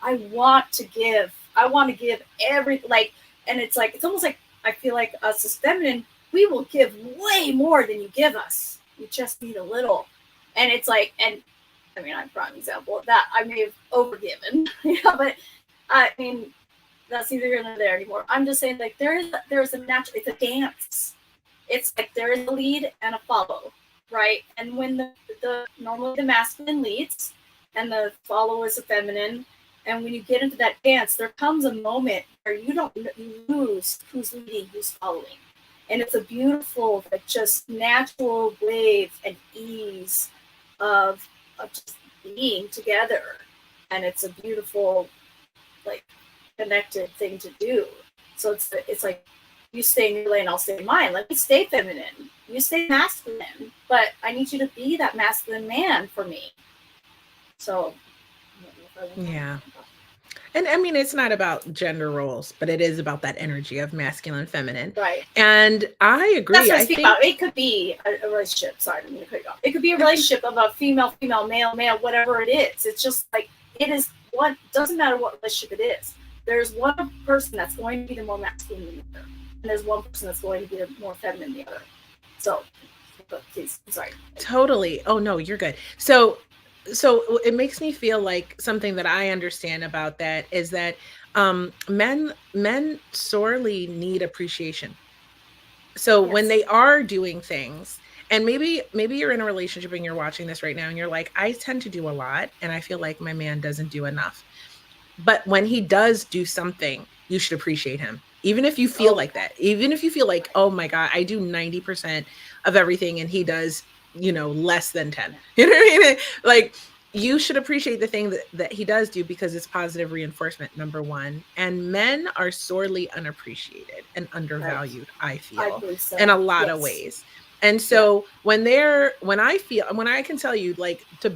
I want to give every, like, and it's like, it's almost like I feel like us as feminine, we will give way more than you give us. You just need a little. And it's like, and I mean, I'm a prime example of that. I may have overgiven, but I mean, that's neither here nor there anymore. I'm just saying, like, there's a natural, it's a dance. It's like there is a lead and a follow, right? And when the normally the masculine leads and the follow is the feminine, and when you get into that dance, there comes a moment where you lose who's leading, who's following. And it's a beautiful, like, just natural wave and ease of just being together. And it's a beautiful, like, connected thing to do. So it's like, you stay in your lane, I'll stay in mine. Let me stay feminine. You stay masculine. But I need you to be that masculine man for me. So, yeah. And I mean, it's not about gender roles, but it is about that energy of masculine, feminine. Right. And I agree. That's what I speak about. It could be a relationship. Sorry, I'm going to cut you off. It could be a relationship of a female, male, whatever it is. It's just like, it is one, doesn't matter what relationship it is. There's one person that's going to be the more masculine than the other. And there's one person that's going to be the more feminine than the other. So, please, sorry. Totally. Oh, no, you're good. So it makes me feel like something that I understand about that is that men sorely need appreciation. So when they are doing things, and maybe you're in a relationship and you're watching this right now and you're like, I tend to do a lot and I feel like my man doesn't do enough. But when he does do something, you should appreciate him. Even if you feel like that, even if you feel like, oh my God, I do 90% of everything and he does, less than 10. You know what I mean? Like, you should appreciate the thing that he does do because it's positive reinforcement, number one. And men are sorely unappreciated and undervalued, I feel, so. in a lot of ways. And so when I can tell you, like, to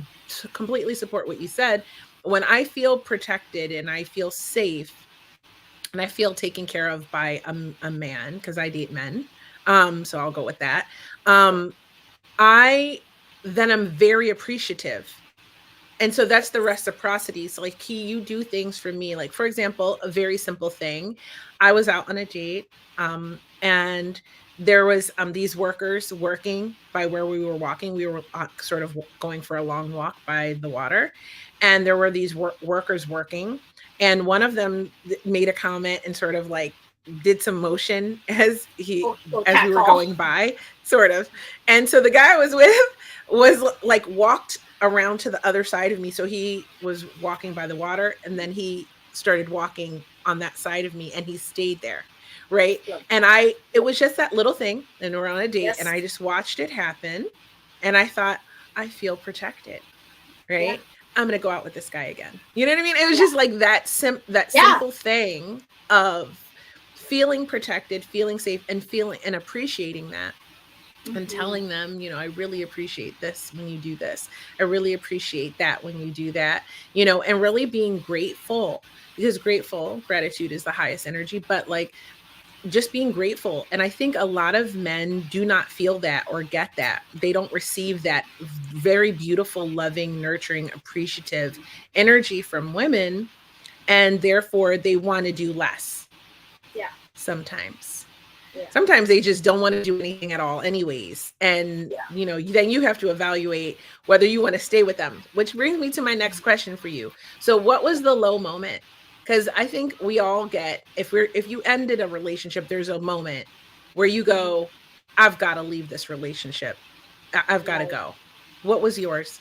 completely support what you said, when I feel protected and I feel safe and I feel taken care of by a man, because I date men, so I'll go with that. I'm very appreciative. And so that's the reciprocity. So like, you do things for me. Like, for example, a very simple thing. I was out on a date, and there was these workers working by where we were walking. We were sort of going for a long walk by the water. And there were these workers working. And one of them made a comment and sort of like did some motion as we were going by, sort of. And so the guy I was with was like walked around to the other side of me. So he was walking by the water and then he started walking on that side of me and he stayed there. Right. Yeah. And it was just that little thing, and we're on a date, and I just watched it happen. And I thought, I feel protected. Right. Yeah. I'm going to go out with this guy again. You know what I mean? It was just like that simple thing of feeling protected, feeling safe, and appreciating that. Mm-hmm. And telling them, I really appreciate this when you do this. I really appreciate that when you do that, and really being grateful, because gratitude is the highest energy, but like just being grateful. And I think a lot of men do not feel that or get that. They don't receive that very beautiful, loving, nurturing, appreciative energy from women. And therefore they want to do less. Yeah. Sometimes. Yeah. Sometimes they just don't want to do anything at all anyways. And, then you have to evaluate whether you want to stay with them, which brings me to my next question for you. So what was the low moment? Because I think we all get, if you ended a relationship, there's a moment where you go, I've got to leave this relationship. I've got to go. What was yours?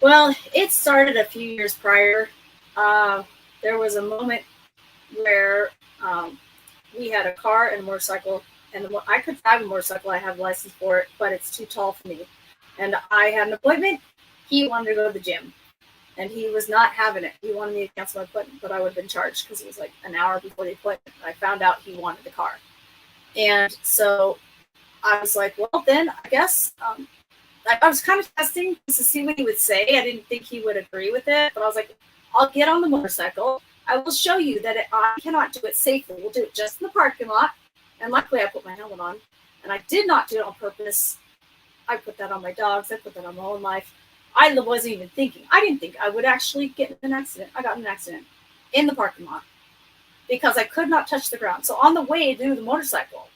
Well, it started a few years prior. There was a moment where we had a car and a motorcycle, and I could drive a motorcycle. I have a license for it, but it's too tall for me. And I had an appointment. He wanted to go to the gym, and he was not having it. He wanted me to cancel my appointment, but I would have been charged because it was like an hour before the appointment. I found out he wanted the car. And so I was like, well, then I guess I was kind of testing to see what he would say. I didn't think he would agree with it, but I was like, I'll get on the motorcycle. I will show you that I cannot do it safely. We'll do it just in the parking lot. And luckily I put my helmet on, and I did not do it on purpose. I put that on my dogs. I put that on my own life. I wasn't even thinking. I didn't think I would actually get in an accident. I got in an accident in the parking lot because I could not touch the ground. So on the way to the motorcycle,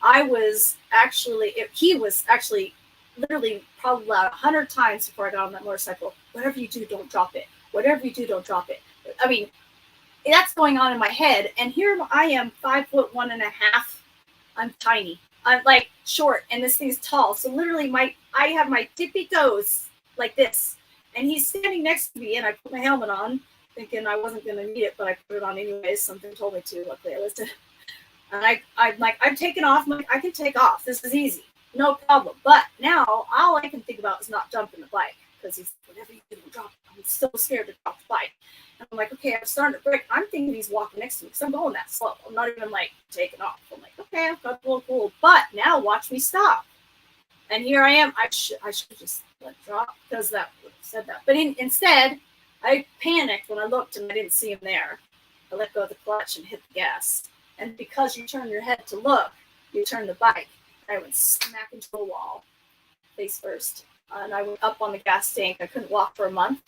he was actually literally probably about 100 times before I got on that motorcycle. Whatever you do, don't drop it. Whatever you do, don't drop it. I mean, that's going on in my head. And here I am, 5'1.5". I'm tiny. I'm like short, and this thing's tall. So literally I have my tippy toes like this. And he's standing next to me, and I put my helmet on, thinking I wasn't going to need it, but I put it on anyways. Something told me to. Luckily, I listened. And I'm like, I'm taking off. I'm like, I can take off. This is easy. No problem. But now all I can think about is not jumping the bike, because he's, whatever you do, drop it. I'm so scared to drop the bike. And I'm like, okay, I'm starting to break. I'm thinking he's walking next to me because I'm going that slow. I'm not even like taking off. I'm like, okay, I'm comfortable, cool. But now watch me stop. And here I am. I should just let it drop, because that would have said that. But instead, I panicked when I looked and I didn't see him there. I let go of the clutch and hit the gas. And because you turn your head to look, you turn the bike. I went smack into a wall, face first. And I went up on the gas tank. I couldn't walk for a month.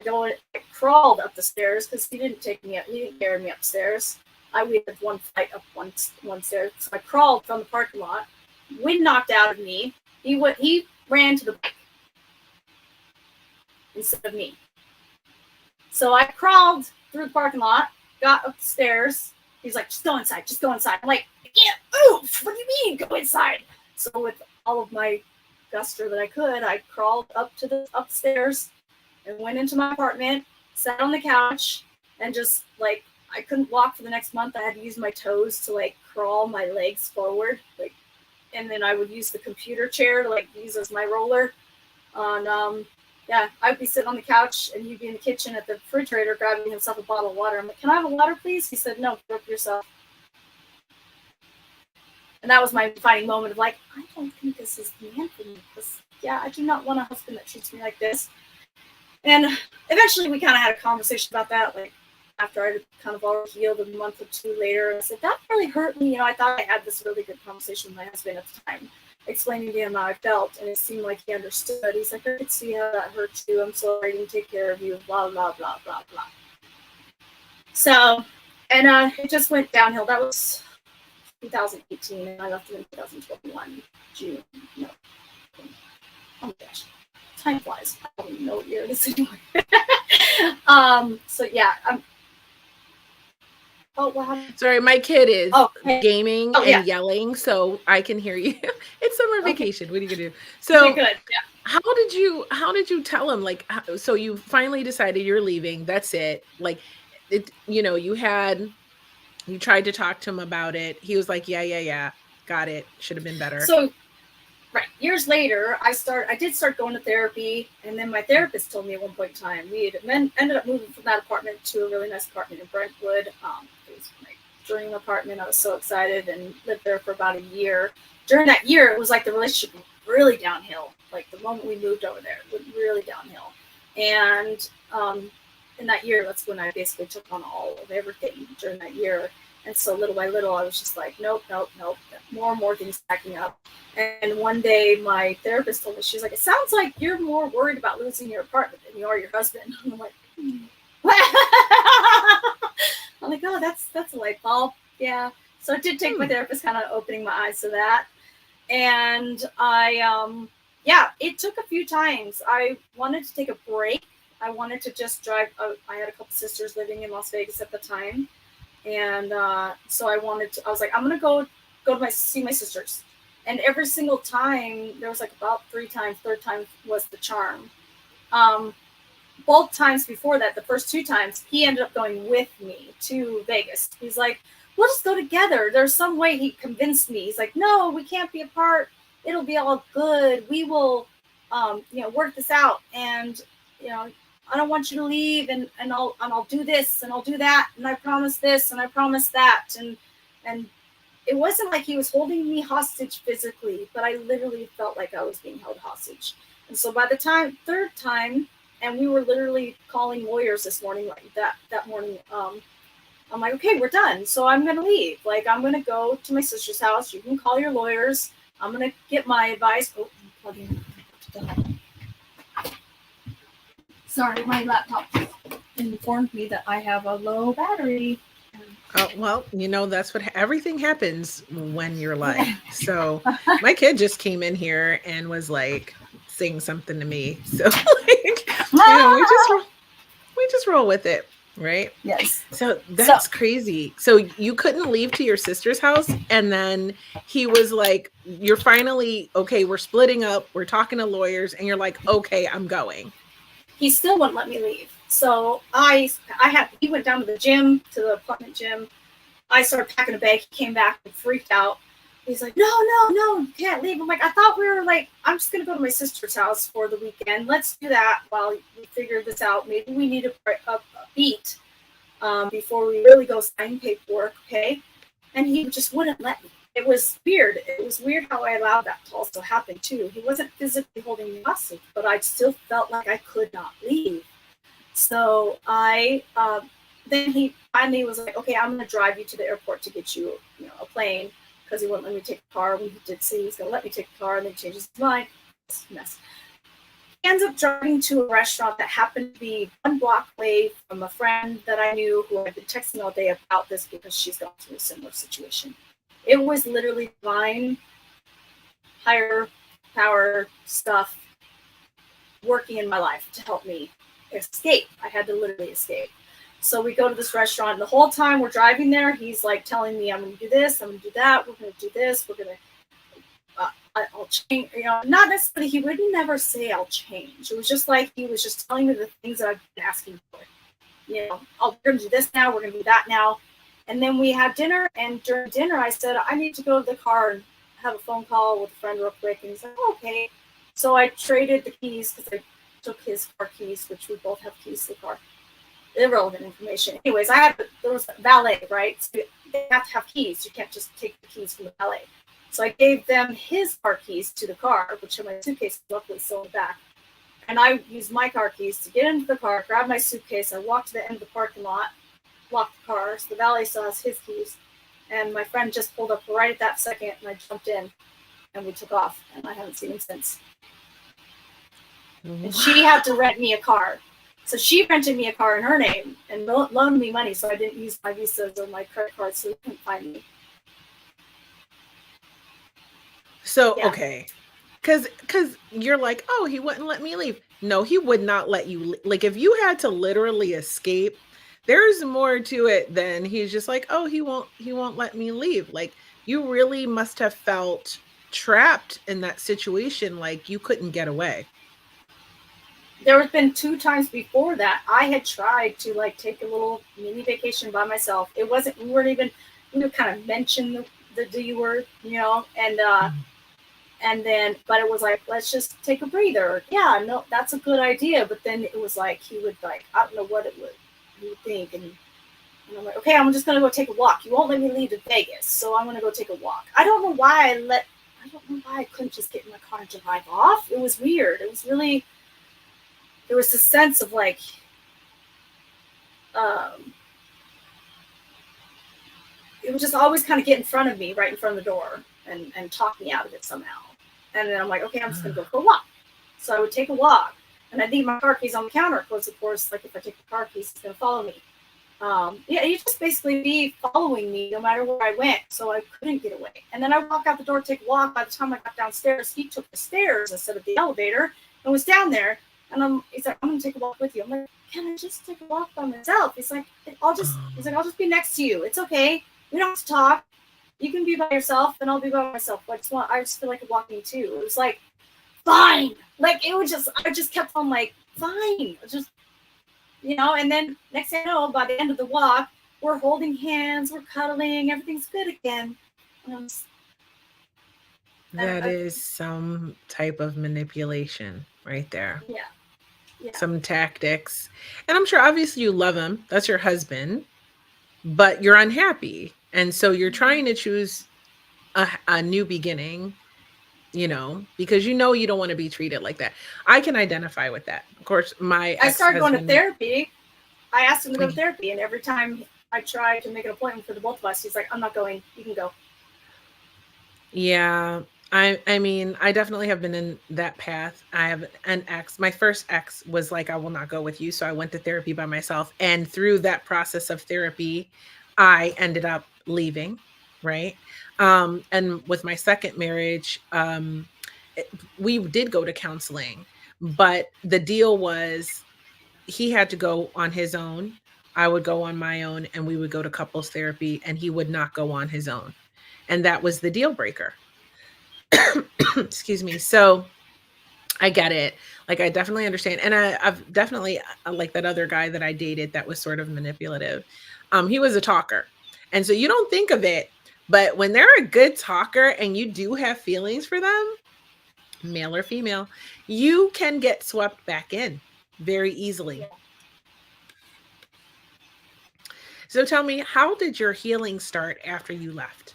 I crawled up the stairs because he didn't take me up. He didn't carry me upstairs. We had one flight up one stairs. So I crawled from the parking lot. Wind knocked out of me. He ran to the bike instead of me. So I crawled through the parking lot, got up the stairs. He's like, just go inside, just go inside. I'm like, I can't move. What do you mean, go inside? So with all of my guster that I could, I crawled up to the upstairs and went into my apartment, sat on the couch, and just like, I couldn't walk for the next month. I had to use my toes to like crawl my legs forward, like, and then I would use the computer chair to like use as my roller. And yeah, I'd be sitting on the couch, and he'd be in the kitchen at the refrigerator grabbing himself a bottle of water. I'm like, can I have a water, please? He said, no, go for yourself. And that was my defining moment of like, I don't think this is the man for me. Because, yeah, I do not want a husband that treats me like this. And eventually we kind of had a conversation about that, like after I kind of already healed a month or two later. I said, that really hurt me. You know, I thought I had this really good conversation with my husband at the time, explaining to him how I felt, and it seemed like he understood. He's like, I could see how that hurts you. I'm sorry I didn't take care of you, blah, blah, blah, blah, blah. So, and it just went downhill. That was 2018, and I left him in 2021, June. No. Oh my gosh. Time flies. I don't even know what year it is anymore. So yeah. Oh, wow. Sorry, my kid is gaming and yelling, so I can hear you. It's summer vacation. What are you gonna do? So good. Yeah. How did you tell him? Like, so you finally decided you're leaving. That's it. Like, it. You know, you tried to talk to him about it. He was like, yeah, got it. Should have been better. So, right. Years later, I did start going to therapy, and then my therapist told me at one point in time, we had ended up moving from that apartment to a really nice apartment in Brentwood. It was my dream apartment. I was so excited and lived there for about a year. During that year, it was like the relationship was really downhill. Like the moment we moved over there, it went really downhill. And in that year, that's when I basically took on all of everything during that year. And so little by little, I was just like, nope. More and more things stacking up. And one day my therapist told me, she's like, it sounds like you're more worried about losing your apartment than you are your husband. And I'm like, I'm like, oh, that's a light bulb. Yeah. So it did take my therapist kind of opening my eyes to that. And it took a few times. I wanted to take a break. I wanted to just drive. I had a couple sisters living in Las Vegas at the time. And so I was like, I'm going to go to see my sisters. And every single time, there was like about 3 times, third time was the charm. Both times before that, the first 2 times, he ended up going with me to Vegas. He's like, we'll just go together. There's some way he convinced me. He's like, no, we can't be apart. It'll be all good. We will, work this out. And, I don't want you to leave, and I'll do this and I'll do that, and I promise this and I promise that, and it wasn't like he was holding me hostage physically, but I literally felt like I was being held hostage. And so by the third time, and we were literally calling lawyers this morning, like that morning, I'm like, okay, we're done. So I'm going to leave. Like, I'm going to go to my sister's house. You can call your lawyers. I'm going to get my advice. Oh, I'm plugging in. Sorry, my laptop informed me that I have a low battery. Oh, well, that's what everything happens when you're live. So my kid just came in here and was like saying something to me. So like, we just roll with it. Right. Yes. So that's crazy. So you couldn't leave to your sister's house. And then he was like, you're finally, okay, we're splitting up. We're talking to lawyers. And you're like, okay, I'm going. He still wouldn't let me leave. So he went down to the gym, to the apartment gym. I started packing a bag. He came back and freaked out. He's like, no, you can't leave. I'm like, I thought we were like, I'm just going to go to my sister's house for the weekend. Let's do that while we figure this out. Maybe we need a beat before we really go sign paperwork, okay? And he just wouldn't let me. It was weird. It was weird how I allowed that to also happen, too. He wasn't physically holding me hostage, but I still felt like I could not leave. So then he finally was like, okay, I'm going to drive you to the airport to get you, a plane, because he wouldn't let me take the car when he did say he was going to let me take the car, and then he changes his mind. It's a mess. He ends up driving to a restaurant that happened to be 1 block away from a friend that I knew who I'd been texting all day about this because she's gone through a similar situation. It was literally divine, higher power stuff working in my life to help me escape. I had to literally escape. So we go to this restaurant, and the whole time we're driving there, he's like telling me, I'm going to do this, I'm going to do that, we're going to do this, we're going to, I'll change, not necessarily, he would never say I'll change. It was just like, he was just telling me the things that I've been asking for. We're going to do this now, we're going to do that now. And then we had dinner, and during dinner, I said, I need to go to the car and have a phone call with a friend real quick. And he's like, oh, okay. So I traded the keys because I took his car keys, which we both have keys to the car. Irrelevant information. Anyways, there was a valet, right? So they have to have keys. You can't just take the keys from the valet. So I gave them his car keys to the car, which are my suitcase, luckily still in the back. And I used my car keys to get into the car, grab my suitcase. I walked to the end of the parking lot, locked the car. So the valet still has his keys. And my friend just pulled up right at that second, and I jumped in, and we took off. And I haven't seen him since. And she had to rent me a car. So she rented me a car in her name and loaned me money, so I didn't use my visas or my credit card, so he couldn't find me. So, yeah. Okay. Because you're like, oh, he wouldn't let me leave. No, he would not let you. Like, if you had to literally escape, there's more to it than he's just like, oh, he won't let me leave. Like, you really must have felt trapped in that situation, like you couldn't get away. There have been 2 times before that I had tried to like take a little mini vacation by myself. It wasn't, we would kind of mention the D word, and then, but it was like, let's just take a breather. Yeah, no, that's a good idea. But then it was like, he would like, I don't know what he would think. And I'm like, okay, I'm just going to go take a walk. You won't let me leave to Vegas. So I'm going to go take a walk. I don't know why I couldn't just get in my car and drive off. It was weird. It was really, there was this sense of like, it would just always kind of get in front of me, right in front of the door, and talk me out of it somehow. And then I'm like, okay, I'm just going to go for a walk. So I would take a walk, and I'd leave my car keys on the counter because, of course, like if I take the car keys, it's going to follow me. He'd just basically be following me no matter where I went, so I couldn't get away. And then I walk out the door, take a walk. By the time I got downstairs, he took the stairs instead of the elevator and was down there. And he's like, I'm going to take a walk with you. I'm like, can I just take a walk by myself? He's like, I'll just be next to you. It's okay. We don't have to talk. You can be by yourself, and I'll be by myself. I just feel like walking too. It was like, fine. Like, I just kept on like, fine. Just, and then next thing I know, by the end of the walk, we're holding hands, we're cuddling, everything's good again. That is some type of manipulation right there. Yeah. Some tactics. And I'm sure obviously you love him. That's your husband. But you're unhappy. And so you're trying to choose a new beginning, because you don't want to be treated like that. I can identify with that. Of course, I started going to therapy. I asked him to go to therapy, and every time I tried to make an appointment for the both of us. He's like, I'm not going. You can go. Yeah. I mean, I definitely have been in that path. I have an ex. My first ex was like, I will not go with you. So I went to therapy by myself. And through that process of therapy, I ended up leaving. Right. And with my second marriage, we did go to counseling, but the deal was he had to go on his own. I would go on my own, and we would go to couples therapy, and he would not go on his own. And that was the deal breaker. Excuse me. So I get it. Like, I definitely understand. And I've definitely, like that other guy that I dated that was sort of manipulative. He was a talker. And so you don't think of it, but when they're a good talker and you do have feelings for them, male or female, you can get swept back in very easily. Yeah. So tell me, how did your healing start after you left?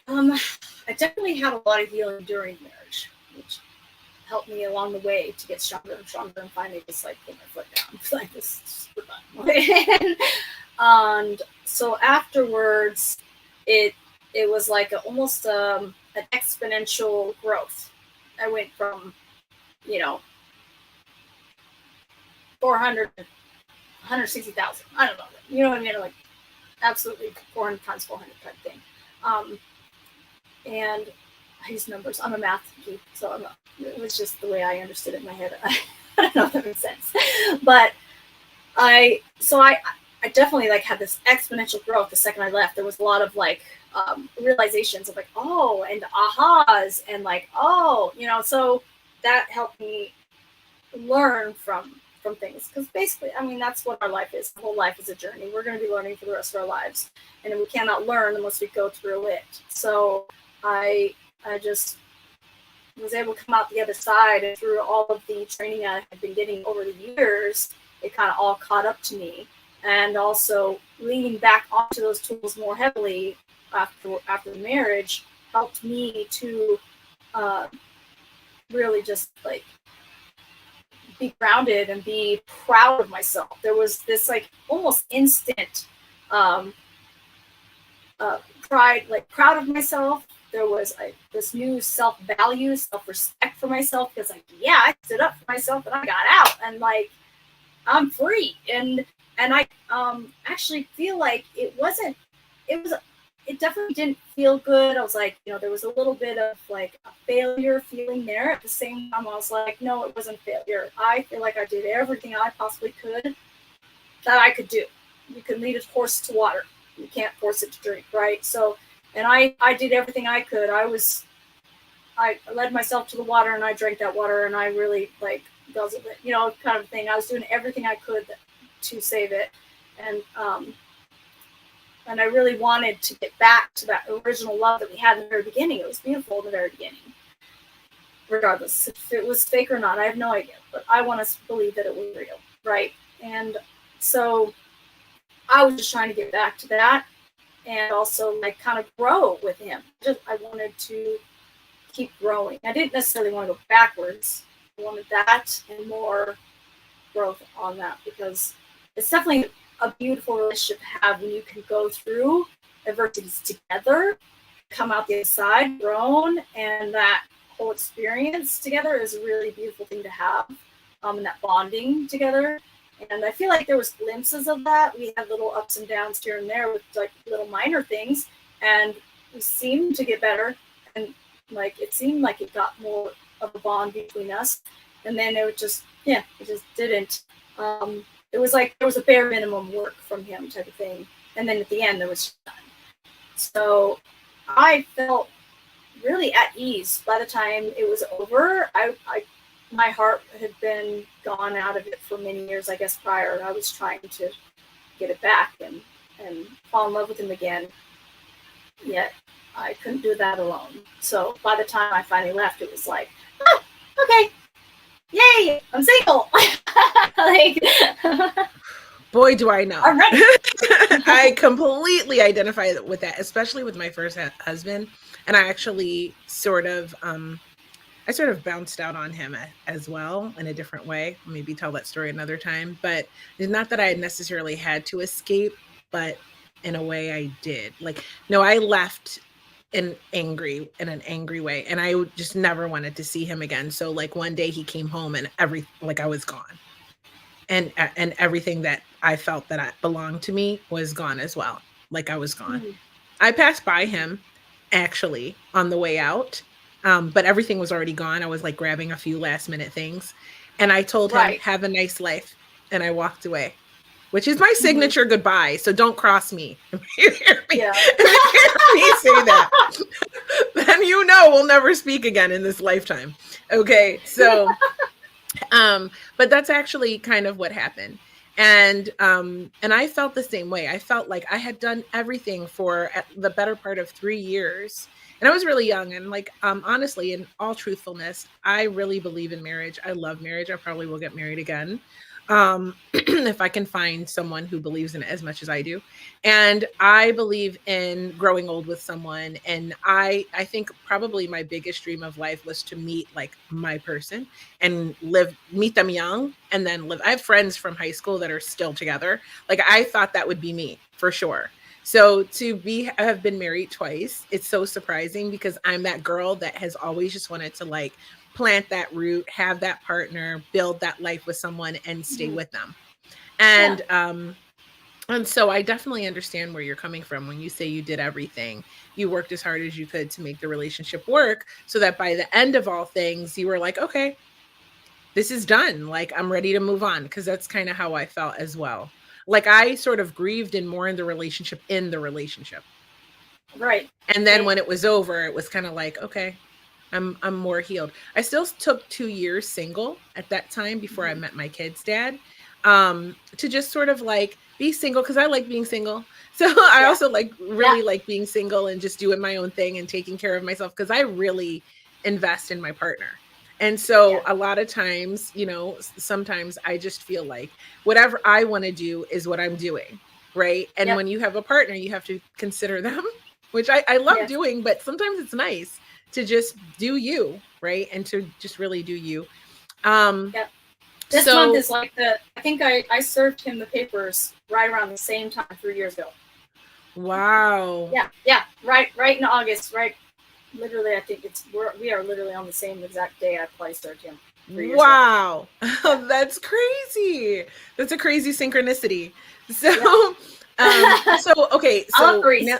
I definitely had a lot of healing during marriage, which helped me along the way to get stronger and stronger, and finally just like put my foot down. Like, this is done. And so afterwards, it was like almost an exponential growth. I went from, 400 to 160,000. I don't know. You know what I mean? Like, absolutely 400 times 400 type thing. And I use numbers. I'm a math geek, so it was just the way I understood it in my head. I don't know if that makes sense. But I definitely like had this exponential growth the second I left. There was a lot of like realizations of like, oh, and ahas, and like, oh, so that helped me learn from things, because basically, I mean, that's what our life is. The whole life is a journey. We're going to be learning for the rest of our lives, and we cannot learn unless we go through it. So I just was able to come out the other side, and through all of the training I had been getting over the years, it kind of all caught up to me. And also leaning back onto those tools more heavily after the marriage helped me to really just like be grounded and be proud of myself. There was this like almost instant pride, like proud of myself. There was this new self-value, self-respect for myself, because like, yeah, I stood up for myself and I got out, and like I'm free. And I actually feel like it definitely didn't feel good. I was like, there was a little bit of like a failure feeling there. At the same time, I was like, no, it wasn't failure. I feel like I did everything I possibly could that I could do. You can lead a horse to water. You can't force it to drink, right? So, and I did everything I could. I led myself to the water, and I drank that water, and I really like guzzled it, kind of thing. I was doing everything I could to save it. And I really wanted to get back to that original love that we had in the very beginning. It was beautiful in the very beginning. Regardless if it was fake or not, I have no idea. But I want to believe that it was real, right? And so I was just trying to get back to that, and also like kind of grow with him. I wanted to keep growing. I didn't necessarily want to go backwards. I wanted that and more growth on that, because it's definitely a beautiful relationship to have when you can go through adversities together, come out the other side grown, and that whole experience together is a really beautiful thing to have, and that bonding together. And I feel like there was glimpses of that. We had little ups and downs here and there with like little minor things, and we seemed to get better, and like it seemed like it got more of a bond between us. And then it just didn't. It was like there was a bare minimum work from him type of thing. And then at the end, there was done. So I felt really at ease by the time it was over. My heart had been gone out of it for many years, I guess, prior. I was trying to get it back and fall in love with him again. Yet I couldn't do that alone. So by the time I finally left, it was like, oh, okay. Yay, I'm single. Like, boy, do I know. I'm ready. I completely identify with that, especially with my first husband. And I actually sort of, I I sort of bounced out on him as well in a different way. Maybe tell that story another time. But it's not that I necessarily had to escape, but in a way I did. Like, no, I left in an angry way, and I just never wanted to see him again. So like one day he came home and I was gone, and everything that I felt that I belonged to me was gone as well. Like I was gone. Mm. I passed by him actually on the way out, but everything was already gone. I was like grabbing a few last minute things, and I told him, Right. "Have a nice life," and I walked away, which is my Mm-hmm. signature goodbye. So don't cross me. If you hear me, Yeah. if you hear me say that, then you know we'll never speak again in this lifetime. Okay, so but that's actually kind of what happened. And I felt the same way. I felt like I had done everything for the better part of 3 years, and I was really young. And like honestly, in all truthfulness, I really believe in marriage. I love marriage. I probably will get married again, if I can find someone who believes in it as much as I do. And I believe in growing old with someone. And I think probably my biggest dream of life was to meet like my person and meet them young and then live. I have friends from high school that are still together. Like I thought that would be me for sure. So have been married twice, it's so surprising because I'm that girl that has always just wanted to like plant that root, have that partner, build that life with someone and stay Mm-hmm. with them. Yeah. And so I definitely understand where you're coming from when you say you did everything. You worked as hard as you could to make the relationship work so that by the end of all things, you were like, okay, this is done. Like, I'm ready to move on. Cause that's kind of how I felt as well. Like, I sort of grieved and more in the relationship, Right. And then Same. when it was over, it was kind of like, okay, I'm more healed. I still took 2 years single at that time before I Mm-hmm. met my kid's dad. To just sort of like be single because I like being single. So I Yeah. also like Yeah. really like being single and just doing my own thing and taking care of myself because I really invest in my partner. And so Yeah. a lot of times, sometimes I just feel like whatever I want to do is what I'm doing. Right. And Yep. when you have a partner, you have to consider them, which I love Yes. doing, but sometimes it's nice to just do you, right? And to just really do you. Um, Yep. This month so is like I think I served him the papers right around the same time 3 years ago. wow. Yeah. Yeah. Right in August. Right. Literally, I think we are literally on the same exact day I probably served him 3 years ago. Wow. Yeah. That's crazy. That's a crazy synchronicity. So Yeah. okay, I love so Greece. now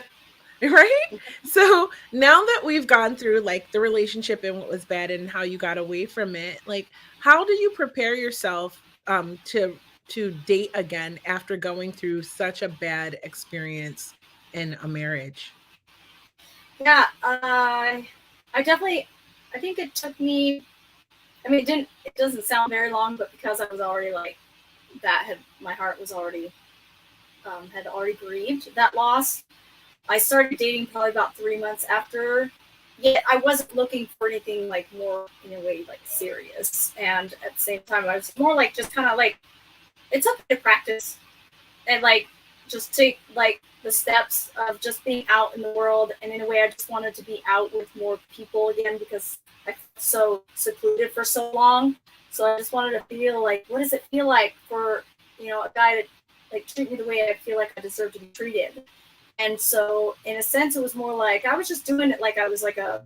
right? So now that we've gone through like the relationship and what was bad and how you got away from it, like how do you prepare yourself to date again after going through such a bad experience in a marriage? Yeah. I definitely. I think it took me. I mean, it doesn't sound very long, but because I was already like my heart was already had already grieved that loss. I started dating probably about 3 months after. Yet I wasn't looking for anything like more in a way like serious, and at the same time I was more like just kind of like it's okay to practice and like just take like the steps of just being out in the world. And in a way I just wanted to be out with more people again because I felt so secluded for so long. So I just wanted to feel like what does it feel like for a guy to like treat me the way I feel like I deserve to be treated. And so in a sense it was more like I was just doing it like I was like a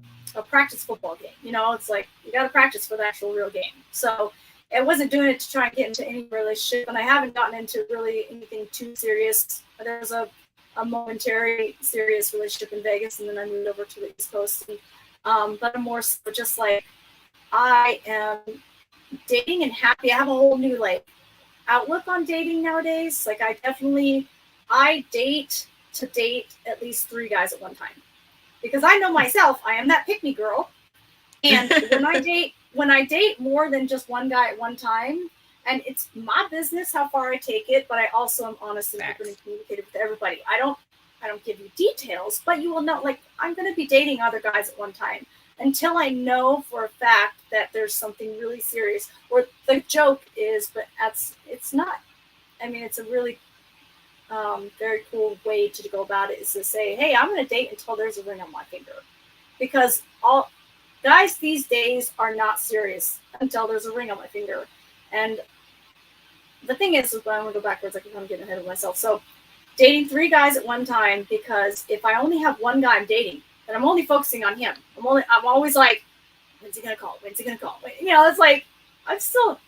practice football game. It's like you got to practice for the actual real game. So I wasn't doing it to try and get into any relationship, and I haven't gotten into really anything too serious. There was a momentary serious relationship in Vegas, and then I moved over to the East Coast. But I'm more so just like I am dating and happy. I have a whole new like outlook on dating nowadays. Like I date to date at least 3 guys at one time because I know myself. I am that pick me girl. And when I date more than just one guy at one time, and it's my business how far I take it, but I also am honest and open and communicative with everybody. I don't give you details, but you will know like I'm going to be dating other guys at one time until I know for a fact that there's something really serious. Or the joke is, but it's not. I mean, it's a really very cool way to go about it is to say, hey, I'm going to date until there's a ring on my finger, because guys these days are not serious until there's a ring on my finger. And the thing is I'm going to go backwards. I keep on getting ahead of myself. So dating 3 guys at one time, because if I only have one guy I'm dating, then I'm only focusing on him. I'm always like, when's he gonna call? When's he gonna call? You know, it's like I'm still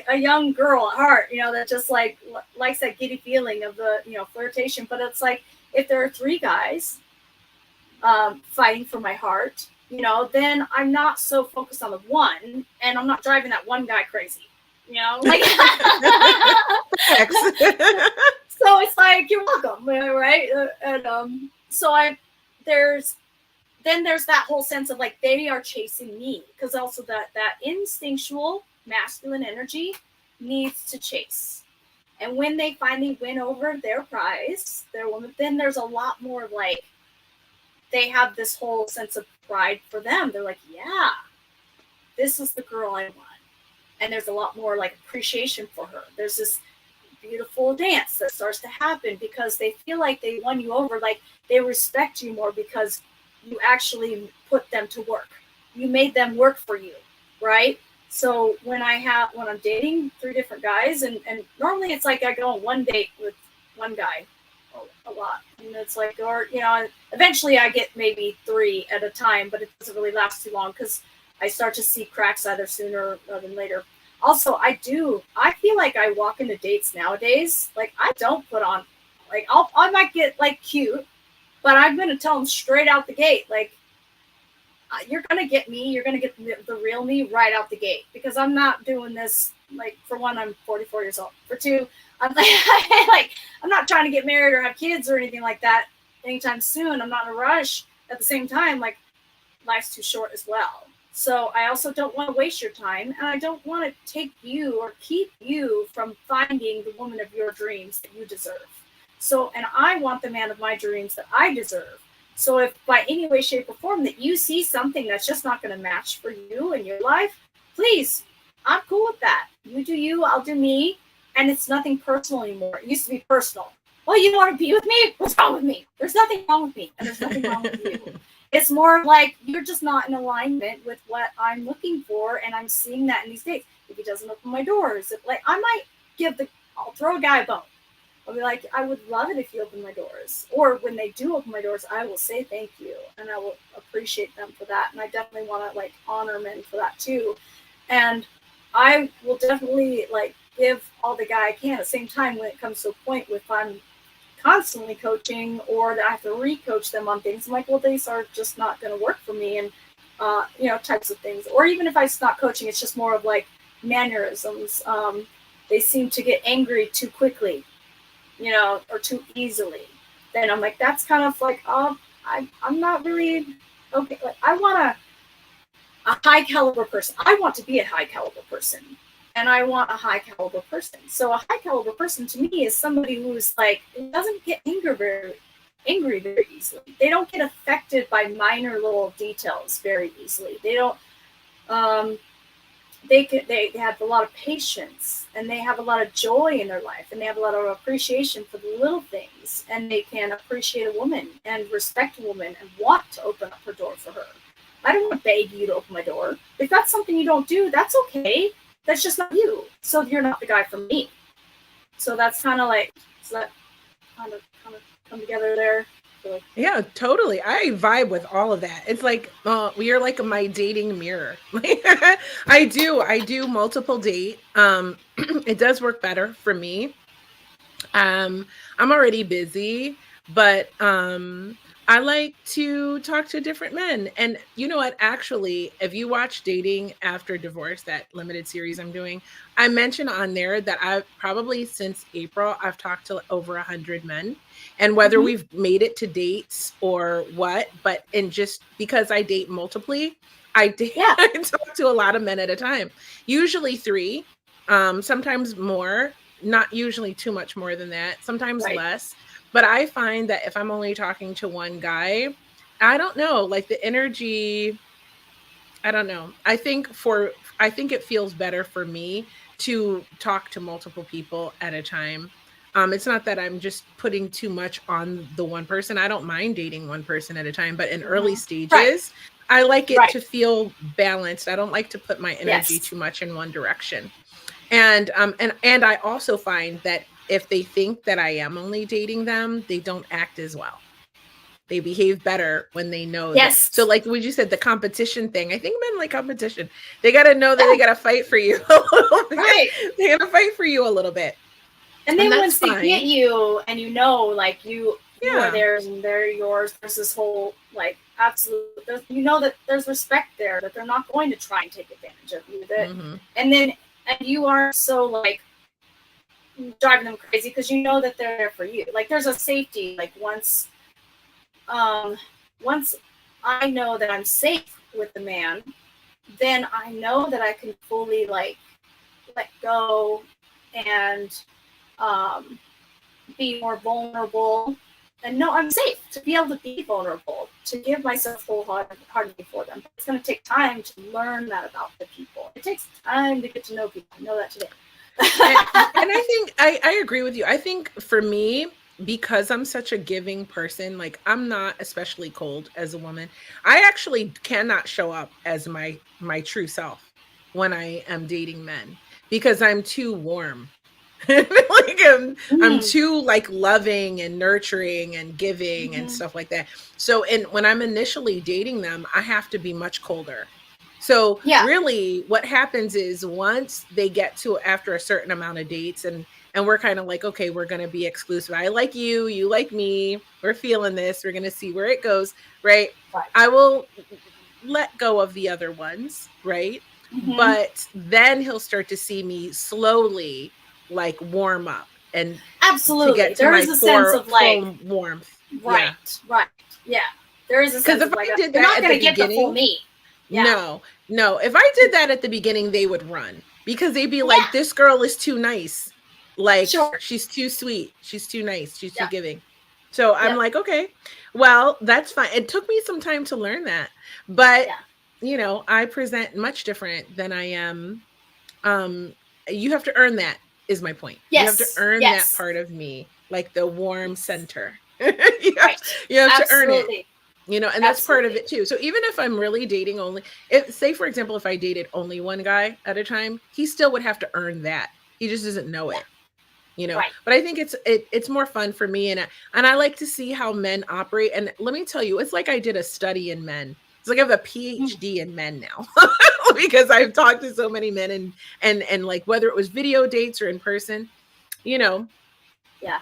a young girl at heart, you know, that just like likes that giddy feeling of the, you know, flirtation. But it's like if there are 3 guys fighting for my heart, you know, then I'm not so focused on the one, and I'm not driving that one guy crazy, you know, like. So it's like, you're welcome, right? And so there's that whole sense of like they are chasing me, because also that instinctual masculine energy needs to chase. And when they finally win over their prize, their woman, then there's a lot more like they have this whole sense of pride for them. They're like, yeah, this is the girl I want. And there's a lot more like appreciation for her. There's this beautiful dance that starts to happen because they feel like they won you over, like they respect you more because you actually put them to work. You made them work for you, right? So when I'm dating 3 different guys, and normally it's like I go on one date with one guy a lot, and it's like, or you know, eventually I get maybe 3 at a time, but it doesn't really last too long because I start to see cracks either sooner than later. Also, I feel like I walk into dates nowadays, like I don't put on, like I might get like cute, but I'm going to tell them straight out the gate, like, you're going to get me, you're going to get the real me right out the gate, because I'm not doing this, like, for one, I'm 44 years old. For 2, I'm like, I'm not trying to get married or have kids or anything like that anytime soon. I'm not in a rush. At the same time, like, life's too short as well. So I also don't want to waste your time, and I don't want to take you or keep you from finding the woman of your dreams that you deserve. So, and I want the man of my dreams that I deserve. So if by any way, shape, or form that you see something that's just not going to match for you in your life, please, I'm cool with that. You do you, I'll do me. And it's nothing personal anymore. It used to be personal. Well, you don't want to be with me? What's wrong with me? There's nothing wrong with me, and there's nothing wrong with you. It's more like you're just not in alignment with what I'm looking for, and I'm seeing that in these dates. If he doesn't open my doors, like I might I'll throw a guy a bone. I'll be like, I would love it if you open my doors. Or when they do open my doors, I will say thank you, and I will appreciate them for that. And I definitely want to like honor men for that too. And I will definitely like give all the guy I can. At the same time, when it comes to a point if I'm constantly coaching or that I have to re-coach them on things, I'm like, well, these are just not going to work for me, and you know, types of things. Or even if I'm not coaching, it's just more of like mannerisms. They seem to get angry too quickly, you know, or too easily. Then I'm like, that's kind of like, I'm not really okay. Like, I want a high caliber person. I want to be a high caliber person, and I want a high caliber person. So a high caliber person to me is somebody who's like, doesn't get angry very easily. They don't get affected by minor little details very easily. They don't. They have a lot of patience, and they have a lot of joy in their life, and they have a lot of appreciation for the little things, and they can appreciate a woman and respect a woman and want to open up her door for her. I don't want to beg you to open my door. If that's something you don't do, that's okay. That's just not you. So you're not the guy for me. So that's kind of like, so that kind of come together there. Yeah, totally. I vibe with all of that. It's like we are like my dating mirror. I do multiple date. It does work better for me. I'm already busy, but I like to talk to different men. And you know what? Actually, if you watch Dating After Divorce, that limited series I'm doing, I mentioned on there that I've probably since April, I've talked to over 100 men. And whether we've made it to dates or what, but and just because I date multiply, I talk to a lot of men at a time. Usually 3, sometimes more. Not usually too much more than that, sometimes less. But I find that if I'm only talking to one guy, I don't know, like the energy, I don't know. I think it feels better for me to talk to multiple people at a time. It's not that I'm just putting too much on the one person. I don't mind dating one person at a time, but in early stages, I like it Right. to feel balanced. I don't like to put my energy Yes. too much in one direction. And I also find that if they think that I am only dating them, they don't act as well. They behave better when they know that. Yes. So like what you said, the competition thing, I think men like competition. They got to know that Yeah. they got to fight for you a little bit. Right. They got to fight for you a little bit. And then that's once they fine. get you and you know, like you are Yeah. theirs and they're yours, there's this whole like absolute, you know that there's respect there, that they're not going to try and take advantage of you. That, and you aren't so like driving them crazy because you know that they're there for you. Like there's a safety. Like once I know that I'm safe with the man, then I know that I can fully like let go and be more vulnerable, and know I'm safe to be able to be vulnerable, to give myself wholeheartedly for them. It's going to take time to learn that about the people. It takes time to get to know people. I know that today. And I think I agree with you. I think for me, because I'm such a giving person, like I'm not especially cold as a woman. I actually cannot show up as my true self when I am dating men because I'm too warm. Like I'm too like loving and nurturing and giving and stuff like that. So when I'm initially dating them, I have to be much colder. So really what happens is once they get to after a certain amount of dates and we're kind of like, okay, we're going to be exclusive. I like you, you like me. We're feeling this. We're going to see where it goes, right? I will let go of the other ones, right? But then he'll start to see me slowly like warm up and absolutely to get to there my is a sense of like warmth. Right. Yeah. There is a sense of like I did you're that not going to get the full me. Yeah. No. If I did that at the beginning, they would run because they'd be like, this girl is too nice. Like she's too sweet. She's too nice. She's too giving. So I'm like, okay, well, that's fine. It took me some time to learn that, but you know, I present much different than I am. You have to earn that is my point. You have to earn that part of me, like the warm center. you have to earn it. You know, and that's part of it too. So even if I'm really dating only, say for example, if I dated only one guy at a time, he still would have to earn that. He just doesn't know it. You know, but I think it's more fun for me, and I like to see how men operate. And let me tell you, it's like I did a study in men. It's like I have a PhD in men now because I've talked to so many men and like whether it was video dates or in person, you know,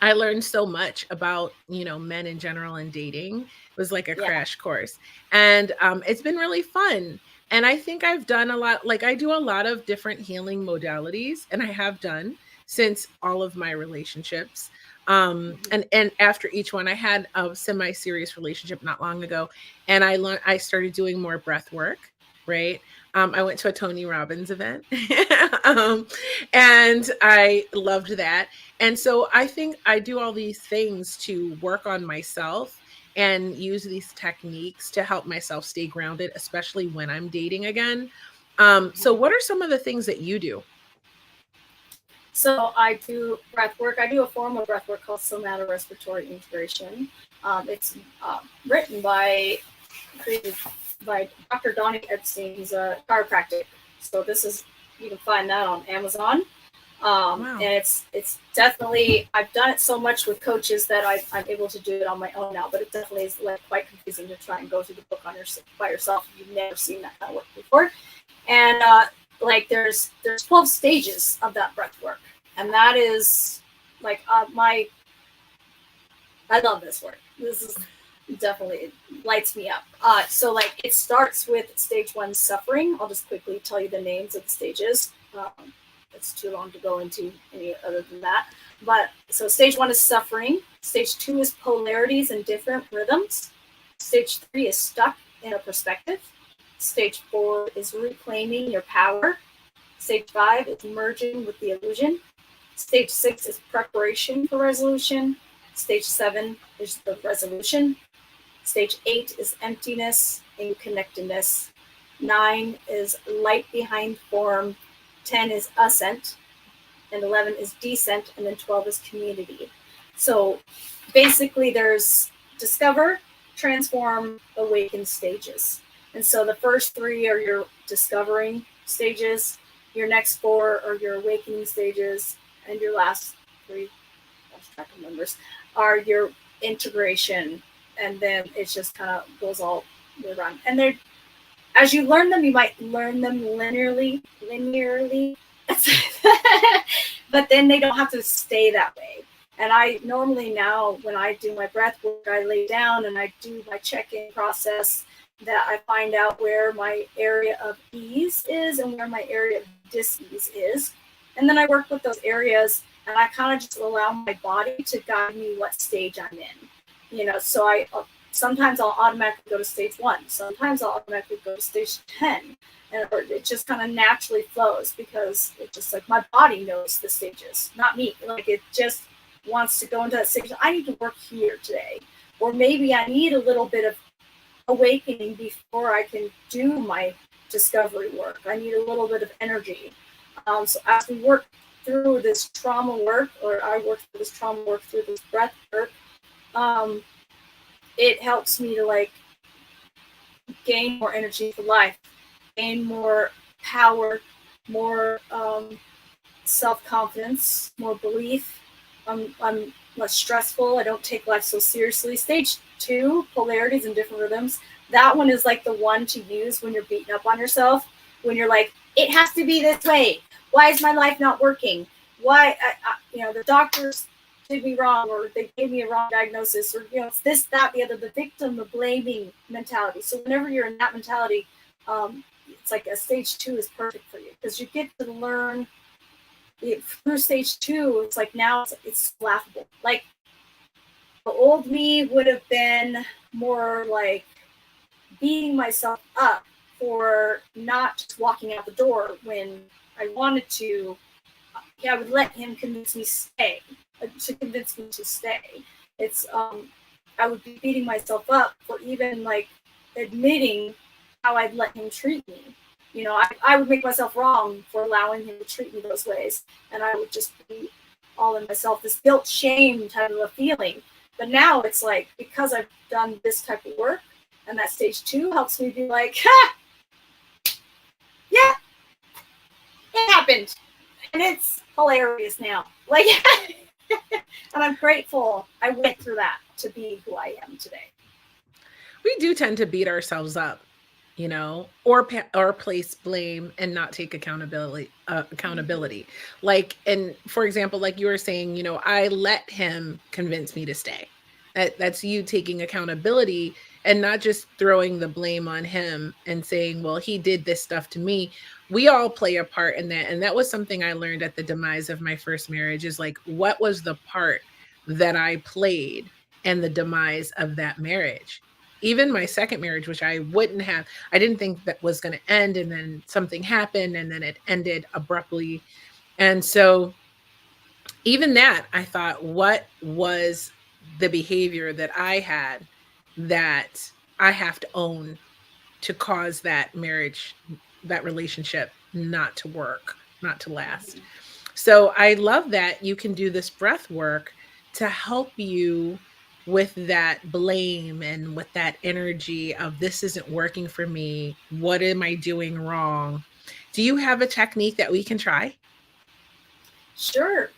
I learned so much about, you know, men in general and dating. It was like a crash course. And it's been really fun. And I think I've done a lot, like I do a lot of different healing modalities, and I have done since all of my relationships. And after each one, I had a semi-serious relationship not long ago, and I started doing more breath work, right? I went to a Tony Robbins event and I loved that. And so I think I do all these things to work on myself and use these techniques to help myself stay grounded, especially when I'm dating again. So what are some of the things that you do? So I do breath work. I do a form of breath work called somatorespiratory integration. It's written created by Dr. Donnie Epstein. He's a chiropractic. So you can find that on Amazon. And it's definitely, I've done it so much with coaches that I'm able to do it on my own now, but it definitely is like quite confusing to try and go through the book by yourself if you've never seen that kind of work before. And like there's 12 stages of that breath work. And that is like I love this work. This is definitely, it lights me up. So like it starts with stage 1, suffering. I'll just quickly tell you the names of the stages. It's too long to go into any other than that. But so stage 1 is suffering. Stage 2 is polarities and different rhythms. Stage 3 is stuck in a perspective. Stage 4 is reclaiming your power. Stage 5 is merging with the illusion. Stage 6 is preparation for resolution. Stage 7 is the resolution. Stage 8 is emptiness and connectedness. 9 is light behind form. 10 is ascent. And 11 is descent. And then 12 is community. So basically there's discover, transform, awaken stages. And so the first 3 are your discovering stages, your next 4 are your awakening stages, and your last 3, lost track of numbers, are your integration. And then it just kind of goes all the way around. And they're, as you learn them, you might learn them linearly, but then they don't have to stay that way. And I normally now, when I do my breath work, I lay down and I do my check-in process, that I find out where my area of ease is and where my area of dis-ease is. And then I work with those areas, and I kind of just allow my body to guide me what stage I'm in. So sometimes I'll automatically go to stage 1. Sometimes I'll automatically go to stage 10. And it just kind of naturally flows, because it just, like, my body knows the stages, not me. Like, it just wants to go into that stage. I need to work here today. Or maybe I need a little bit of awakening before I can do my discovery work. I need a little bit of energy. So as we work through this trauma work, or I work through this trauma work through this breath work, it helps me to, like, gain more energy for life, gain more power, more self-confidence, more belief. I'm less stressful. I don't take life so seriously. Stage 2, polarities and different rhythms. That one is like the one to use when you're beating up on yourself, when you're like, it has to be this way. Why is my life not working? Why, the doctors did me wrong, or they gave me a wrong diagnosis, or, it's this, that, the other, the victim, the blaming mentality. So whenever you're in that mentality, it's like a stage 2 is perfect for you, because you get to learn through stage 2. It's like, now it's laughable. Like, the old me would have been more like beating myself up for not just walking out the door when I wanted to. I would let him convince me to stay. It's I would be beating myself up for even, like, admitting how I'd let him treat me. I would make myself wrong for allowing him to treat me those ways, and I would just be all in myself, this guilt, shame type of a feeling. But now it's like, because I've done this type of work, and that stage 2 helps me be like, ha! Yeah, it happened. And it's hilarious now. Like, and I'm grateful I went through that to be who I am today. We do tend to beat ourselves up, or place blame and not take accountability. Like, and for example, like you were saying, I let him convince me to stay. That's you taking accountability and not just throwing the blame on him and saying, well, he did this stuff to me. We all play a part in that. And that was something I learned at the demise of my first marriage, is like, what was the part that I played in the demise of that marriage? Even my second marriage, which I didn't think that was going to end. And then something happened, and then it ended abruptly. And so even that, I thought, what was the behavior that I had that I have to own to cause that marriage, that relationship not to work, not to last? So I love that you can do this breath work to help you with that blame and with that energy of, this isn't working for me. What am I doing wrong? Do you have a technique that we can try? Sure.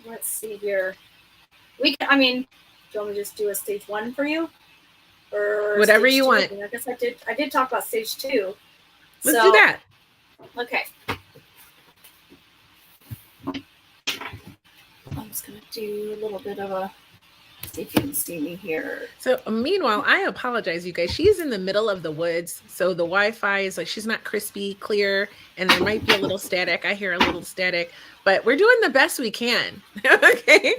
Let's see here. Do you want me to just do a stage 1 for you? Or whatever you 2? want. I guess I did talk about stage 2. Let's do that. Okay. I'm just going to do a little bit of a, see if you can see me here. So meanwhile, I apologize, you guys. She's in the middle of the woods, so the Wi-Fi is like, she's not crispy clear, and there might be a little static. I hear a little static, but we're doing the best we can. Okay.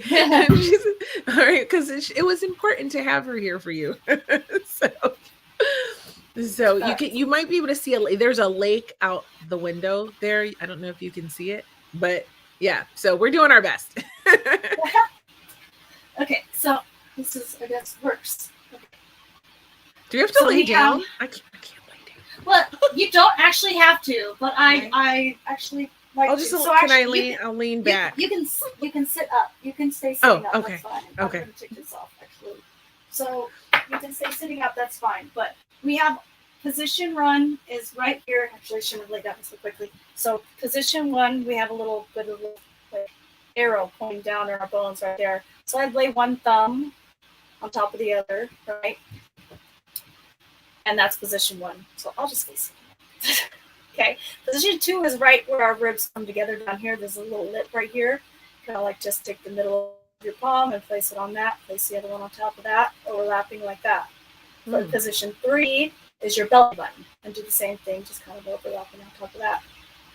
All right, because it was important to have her here for you. So you might be able to see there's a lake out the window there. I don't know if you can see it, but yeah. So we're doing our best. Okay, so this is, I guess, works. Okay. Do you have to lay down? I can't lay down. Well, you don't actually have to, but I actually like I'll just, to. I'll lean back. You can sit up. You can stay sitting up. Okay. That's fine. Okay. I'm going to take this off, actually. So you can say sitting up, that's fine. But we have position 1 is right here. Actually, I shouldn't have laid that so quickly. So position 1, we have a little bit of like arrow pointing down in our bones right there. So I'd lay one thumb on top of the other, right? And that's position 1. So I'll just face it. Okay. Position 2 is right where our ribs come together down here. There's a little lip right here. Kind of like just take the middle of your palm and place it on that. Place the other one on top of that, overlapping like that. But position 3 is your belly button. And do the same thing, just kind of overlapping on top of that.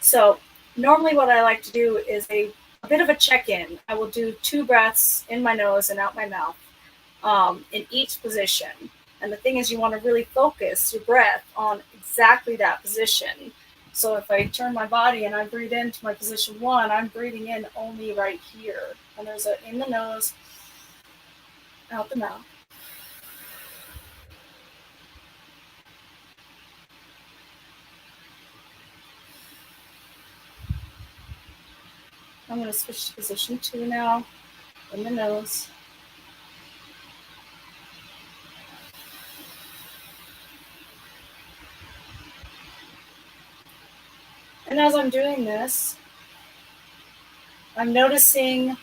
So normally what I like to do is a bit of a check-in. I will do 2 breaths in my nose and out my mouth in each position. And the thing is, you want to really focus your breath on exactly that position. So if I turn my body and I breathe into my position 1, I'm breathing in only right here. And there's a in the nose, out the mouth. I'm going to switch to position 2 now, in the nose. And as I'm doing this, I'm noticing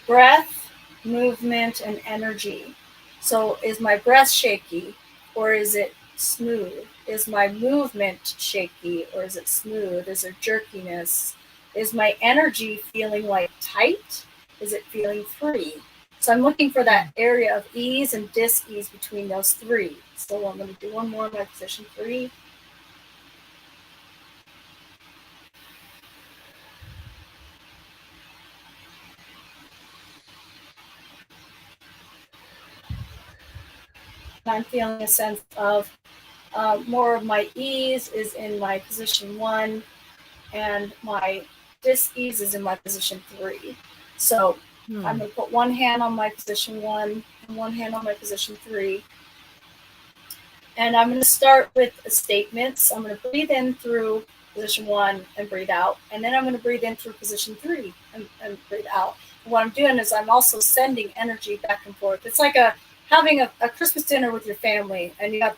breath, movement, and energy. So is my breath shaky or is it smooth? Is my movement shaky or is it smooth? Is there jerkiness? Is my energy feeling like tight? Is it feeling free? So I'm looking for that area of ease and dis-ease between those 3. So I'm going to do one more in my position 3. I'm feeling a sense of more of my ease is in my position 1 and my dis-ease is in my position 3. So I'm going to put one hand on my position 1 and one hand on my position 3. And I'm going to start with statements. I'm going to breathe in through position 1 and breathe out. And then I'm going to breathe in through position 3 and breathe out. And what I'm doing is I'm also sending energy back and forth. It's like having a Christmas dinner with your family, and you have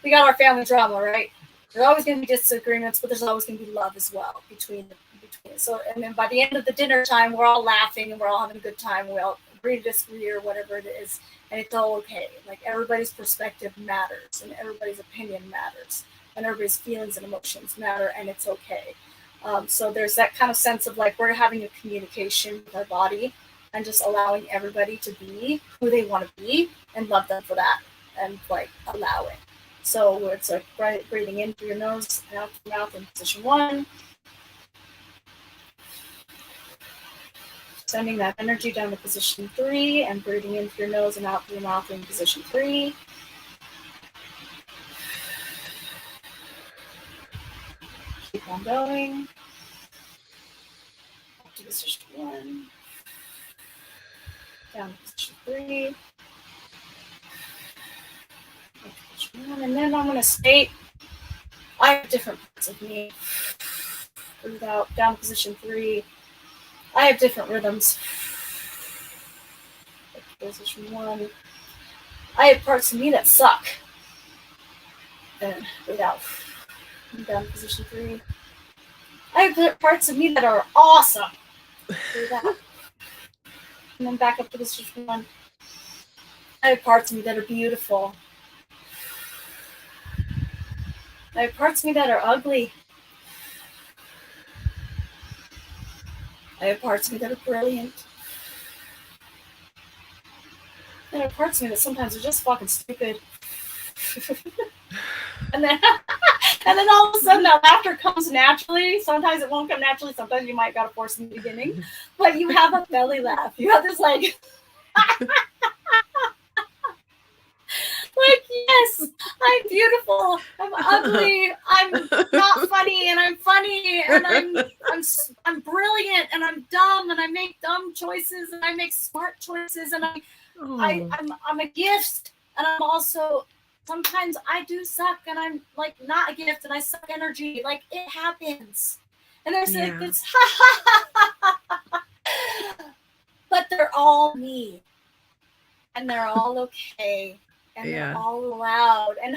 we got our family drama, right? There's always going to be disagreements, but there's always going to be love as well between. So, and then by the end of the dinner time, we're all laughing and we're all having a good time. We all agree to disagree or whatever it is, and it's all okay. Like everybody's perspective matters, and everybody's opinion matters, and everybody's feelings and emotions matter, and it's okay. So there's that kind of sense of like we're having a communication with our body, and just allowing everybody to be who they want to be and love them for that and like allow it. So it's like breathing in through your nose and out through your mouth in position 1. Sending that energy down to position 3 and breathing in through your nose and out through your mouth in position 3. Keep on going. Up to position 1. Down to position 3. And then I'm going to state, I have different parts of me. Breathe out, down to position 3. I have different rhythms. Position 1. I have parts of me that suck. And breathe out. And down to position 3. I have parts of me that are awesome. Breathe out. And then back up to position 1. I have parts of me that are beautiful. I have parts of me that are ugly. I have parts of me that are brilliant. And there are parts of me that sometimes are just fucking stupid. and then all of a sudden that laughter comes naturally. Sometimes it won't come naturally. Sometimes you might gotta force in the beginning. But you have a belly laugh. You have this like like, yes, I'm beautiful, I'm ugly, I'm not funny, and I'm funny, and I'm brilliant, and I'm dumb, and I make dumb choices, and I make smart choices, and I'm a gift, and I'm also sometimes I do suck, and I'm like not a gift, and I suck energy. Like it happens, and there's like this, but they're all me. and they're all okay, and Yeah. they're all loud, and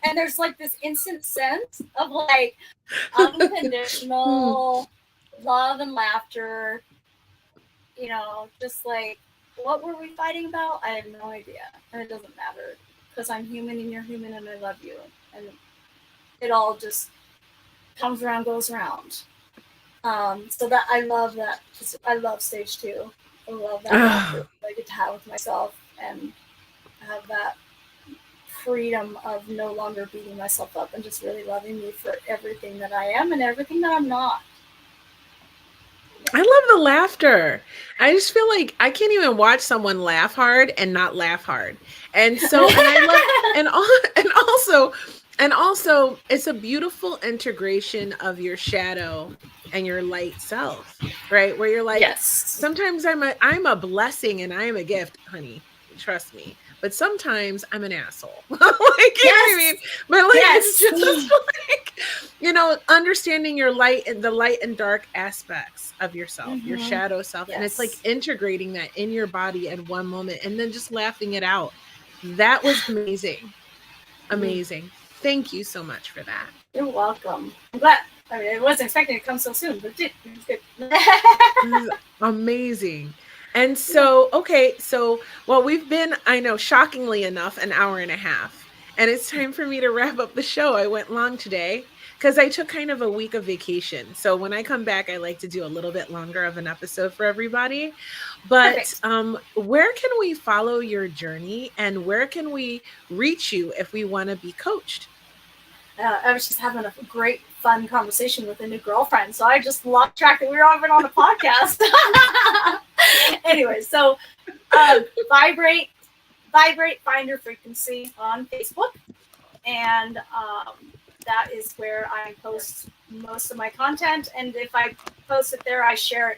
and there's like this instant sense of like unconditional love and laughter. You know, just like, what were we fighting about? I have no idea, and it doesn't matter because I'm human and you're human, and I love you, and it all just comes around, goes around. So that I love that. I love stage 2. I love that laughter I get to have with myself, and have that freedom of no longer beating myself up and just really loving me for everything that I am and everything that I'm not. I love the laughter. I just feel like I can't even watch someone laugh hard and not laugh hard. And so, and I love, and also it's a beautiful integration of your shadow and your light self, right? Where you're like, Yes. Sometimes I'm a blessing and I am a gift, honey. Trust me. But sometimes I'm an asshole. Like, you know what I mean? But like, it's just like, you know, understanding your light and the light and dark aspects of yourself, your shadow self. And it's like integrating that in your body at one moment and then just laughing it out. That was amazing. Amazing. Thank you so much for that. You're welcome. I'm glad. I mean, I wasn't expecting it to come so soon, but it did. It was good. Amazing. And so, okay, so, well, we've been, I know, shockingly enough, an hour and a half. And it's time for me to wrap up the show. I went long today because I took kind of a week of vacation. So when I come back, I like to do a little bit longer of an episode for everybody. But where can we follow your journey and where can we reach you if we want to be coached? I was just having a great, fun conversation with a new girlfriend. So I just lost track that we were even on a podcast. Anyway, so Vibrate, Find Your Frequency on Facebook. And that is where I post most of my content. And if I post it there, I share it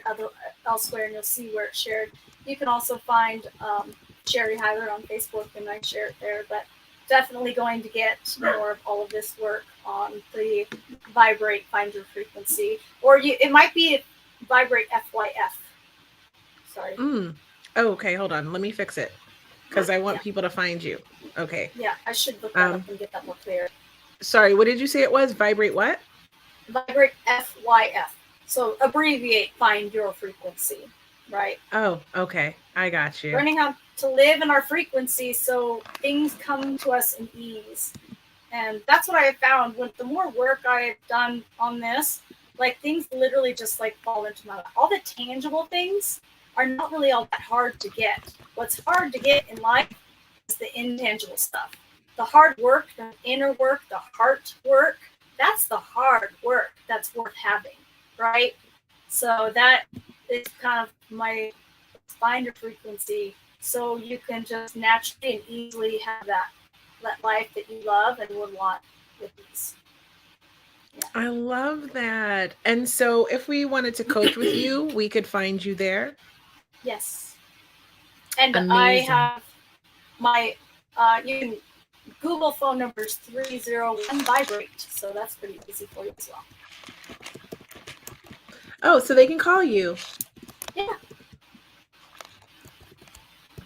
elsewhere, and you'll see where it's shared. You can also find Sherri Hiler on Facebook, and I share it there. But definitely going to get more of all of this work on the Vibrate, Find Your Frequency. Or it might be Vibrate FYF. Sorry. Oh, okay, hold on. Let me fix it because I want people to find you. Okay. Yeah, I should look that up and get that more clear. Sorry, what did you say it was? Vibrate what? Vibrate FYF. So abbreviate Find Your Frequency, right? Oh, okay. I got you. Learning how to live in our frequency so things come to us in ease. And that's what I have found. With the more work I have done on this, like things literally just like fall into my life. All the tangible things are not really all that hard to get. What's hard to get in life is the intangible stuff. The hard work, the inner work, the heart work, that's the hard work that's worth having, right? So that is kind of my Find Your Frequency, so you can just naturally and easily have that life that you love and would want with these. Yeah. I love that. And so if we wanted to coach with you, we could find you there? Yes. And amazing. I have my, you can Google phone numbers 301 Vibrate, so that's pretty easy for you as well. Oh, so they can call you. Yeah.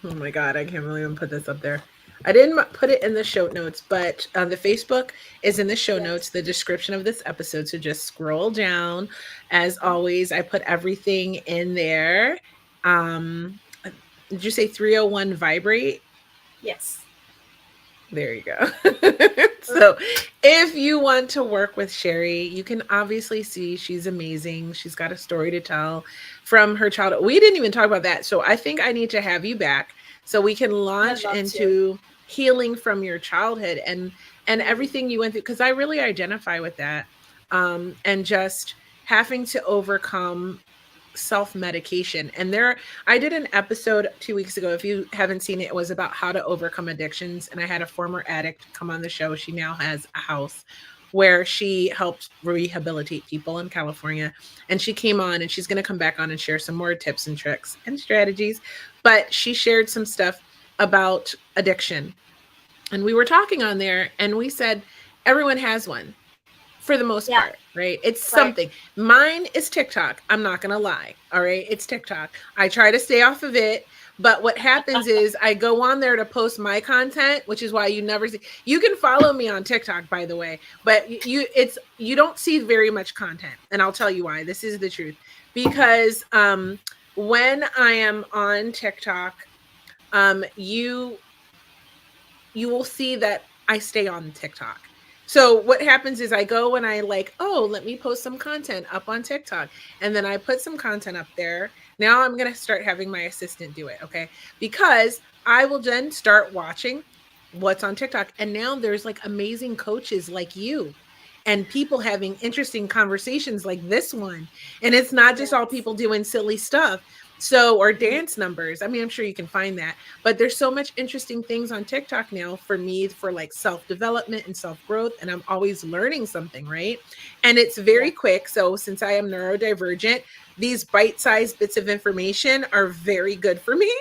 Oh my God, I can't really even put this up there. I didn't put it in the show notes, but the Facebook is in the show notes, the description of this episode. So just scroll down. As always, I put everything in there. Did you say 301 Vibrate? Yes. There you go. So if you want to work with Sherri, you can obviously see she's amazing. She's got a story to tell from her childhood. We didn't even talk about that. So I think I need to have you back so we can launch into healing from your childhood and everything you went through, because I really identify with that. And just having to overcome self-medication. And I did an episode 2 weeks ago. If you haven't seen it, it was about how to overcome addictions. And I had a former addict come on the show. She now has a house where she helps rehabilitate people in California. And she came on, and she's going to come back on and share some more tips and tricks and strategies. But she shared some stuff about addiction. And we were talking on there, and we said, everyone has one. for the most Yeah. part, right? It's Right. something. Mine is TikTok. I'm not going to lie. All right. It's TikTok. I try to stay off of it. But what happens is I go on there to post my content, which is why you never see. You can follow me on TikTok, by the way, but you don't see very much content, and I'll tell you why. This is the truth, because when I am on TikTok, you will see that I stay on TikTok. So what happens is I go and I like, oh, let me post some content up on TikTok. And then I put some content up there. Now I'm going to start having my assistant do it. Okay. Because I will then start watching what's on TikTok. And now there's like amazing coaches like you and people having interesting conversations like this one. And it's not just all people doing silly stuff. So, or dance numbers. I mean, I'm sure you can find that, but there's so much interesting things on TikTok now for me for like self-development and self-growth. And I'm always learning something, right? And it's very quick. So since I am neurodivergent, these bite-sized bits of information are very good for me.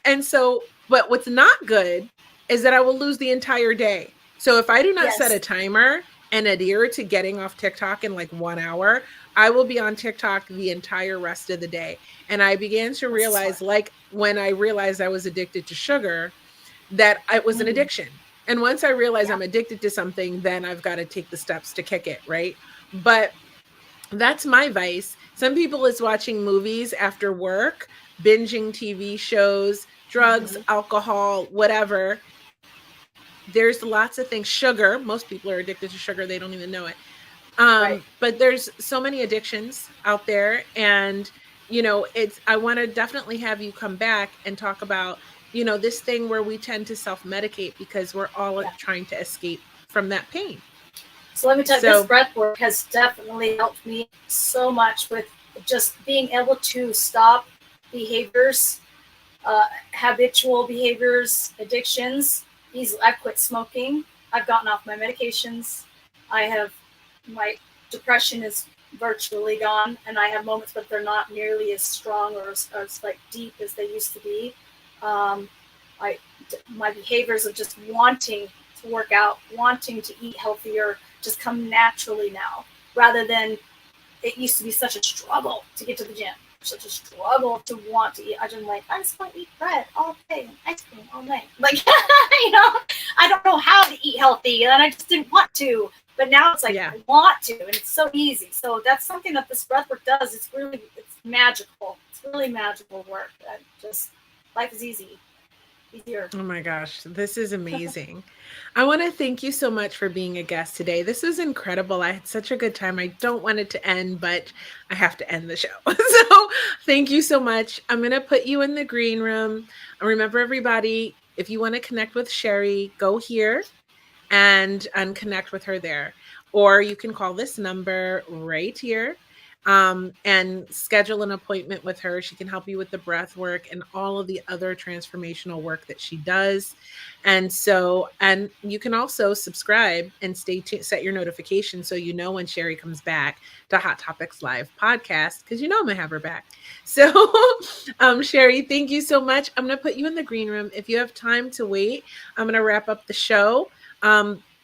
And so, but what's not good is that I will lose the entire day. So if I do not set a timer and adhere to getting off TikTok in like 1 hour, I will be on TikTok the entire rest of the day. And I began to realize, like when I realized I was addicted to sugar, that it was an addiction. And once I realize I'm addicted to something, then I've got to take the steps to kick it, right? But that's my vice. Some people is watching movies after work, binging TV shows, drugs, alcohol, whatever. There's lots of things. Sugar. Most people are addicted to sugar. They don't even know it. But there's so many addictions out there. And, you know, I want to definitely have you come back and talk about, you know, this thing where we tend to self-medicate because we're all trying to escape from that pain. So let me tell you, this breath work has definitely helped me so much with just being able to stop behaviors, habitual behaviors, addictions. I've quit smoking. I've gotten off my medications. My depression is virtually gone, and I have moments, but they're not nearly as strong or as like deep as they used to be. My behaviors of just wanting to work out, wanting to eat healthier, just come naturally now, rather than it used to be such a struggle to get to the gym, such a struggle to want to eat. I just want to eat bread all day and ice cream all night. Like, you know, I don't know how to eat healthy, and I just didn't want to. But now it's like, I want to, and it's so easy. So that's something that this breathwork does. It's magical. It's really magical work. Life is easier. Oh my gosh, this is amazing. I want to thank you so much for being a guest today. This was incredible. I had such a good time. I don't want it to end, but I have to end the show. So thank you so much. I'm going to put you in the green room. Remember, everybody, if you want to connect with Sherri, go here and connect with her there. Or you can call this number right here and schedule an appointment with her. She can help you with the breath work and all of the other transformational work that she does. And you can also subscribe and stay tuned, set your notifications so you know when Sherri comes back to Hot Topics Live podcast, because you know I'm gonna have her back. So Sherri, thank you so much. I'm gonna put you in the green room. If you have time to wait, I'm gonna wrap up the show.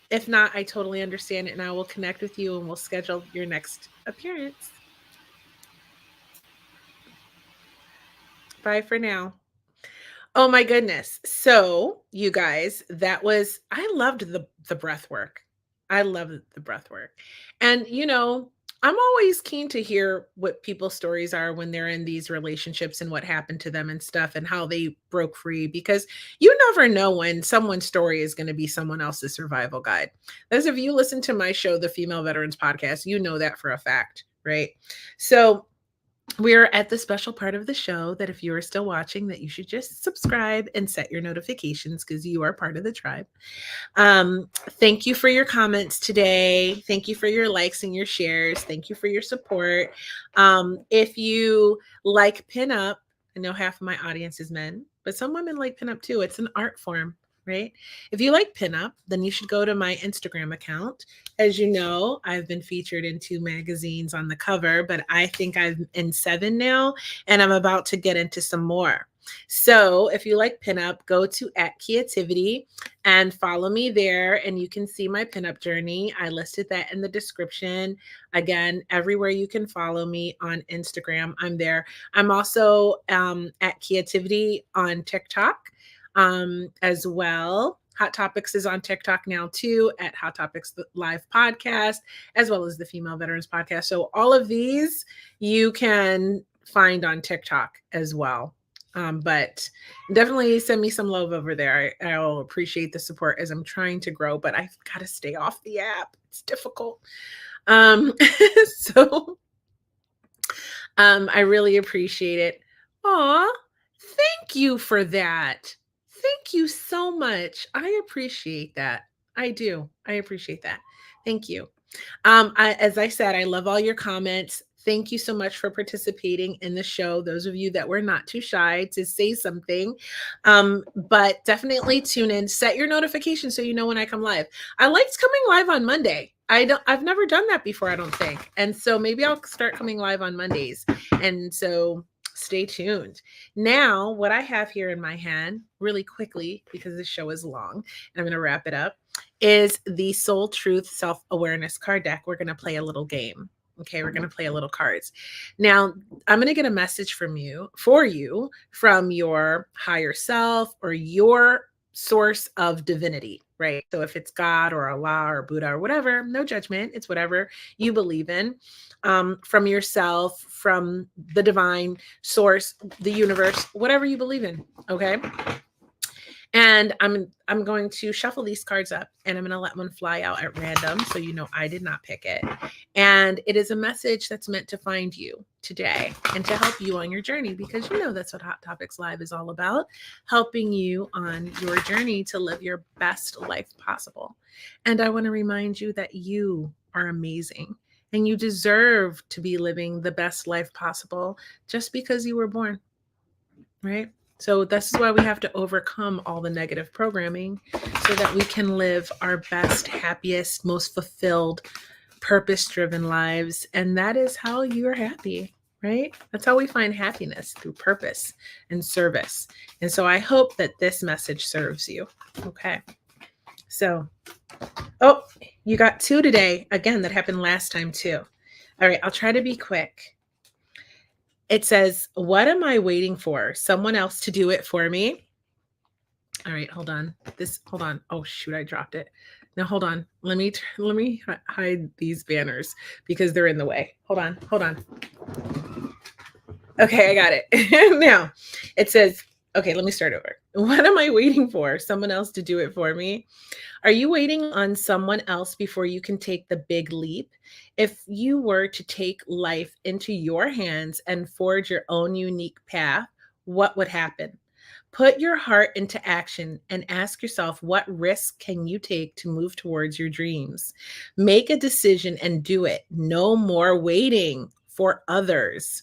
If not, I totally understand it, and I will connect with you and we'll schedule your next appearance. Bye for now. Oh my goodness. So you guys, I loved the breath work. I love the breath work. And you know, I'm always keen to hear what people's stories are when they're in these relationships and what happened to them and stuff and how they broke free, because you never know when someone's story is going to be someone else's survival guide. Those of you listen to my show, the Female Veterans Podcast, you know that for a fact, right? So we're at the special part of the show that if you are still watching, that you should just subscribe and set your notifications because you are part of the tribe. Thank you for your comments today. Thank you for your likes and your shares. Thank you for your support. If you like pinup, I know half of my audience is men, but some women like pinup too. It's an art form, right? If you like pinup, then you should go to my Instagram account. As you know, I've been featured in 2 magazines on the cover, but I think I'm in 7 now, and I'm about to get into some more. So if you like pinup, go to @Creativity and follow me there, and you can see my pinup journey. I listed that in the description. Again, everywhere you can follow me on Instagram, I'm there. I'm also @Creativity on TikTok as well. Hot Topics is on TikTok now too, @Hot Topics Live Podcast, as well as the Female Veterans Podcast. So all of these you can find on TikTok as well. But definitely send me some love over there. I'll appreciate the support as I'm trying to grow, but I've got to stay off the app. It's difficult. So I really appreciate it. Aw, thank you for that. Thank you so much. I appreciate that. I do. I appreciate that. Thank you. As I said, I love all your comments. Thank you so much for participating in the show. Those of you that were not too shy to say something, but definitely tune in. Set your notifications so you know when I come live. I liked coming live on Monday. I've never done that before, I don't think, and so maybe I'll start coming live on Mondays. And so stay tuned. Now, what I have here in my hand, really quickly, because this show is long, and I'm going to wrap it up, is the Soul Truth Self-Awareness card deck. We're going to play a little game. Okay, we're going to play a little cards. Now, I'm going to get a message from you from your higher self or your source of divinity, right? So if it's God or Allah or Buddha or whatever, no judgment. It's whatever you believe in, from yourself, from the divine source, the universe, whatever you believe in. Okay. And I'm going to shuffle these cards up, and I'm going to let one fly out at random, so you know I did not pick it. And it is a message that's meant to find you today and to help you on your journey, because you know that's what Hot Topics Live is all about, helping you on your journey to live your best life possible. And I want to remind you that you are amazing, and you deserve to be living the best life possible just because you were born, right? So this is why we have to overcome all the negative programming so that we can live our best, happiest, most fulfilled, purpose-driven lives. And that is how you are happy, right? That's how we find happiness, through purpose and service. And so I hope that this message serves you. Okay. So, oh, you got two today. Again, that happened last time too. All right, I'll try to be quick. It says, what am I waiting for? Someone else to do it for me? All right, hold on. Hold on. Oh, shoot, I dropped it. Now, hold on. Let me hide these banners because they're in the way. Hold on. Okay, I got it. Now, it says, okay, let me start over. What am I waiting for? Someone else to do it for me? Are you waiting on someone else before you can take the big leap? If you were to take life into your hands and forge your own unique path, what would happen? Put your heart into action and ask yourself, what risk can you take to move towards your dreams? Make a decision and do it. No more waiting for others.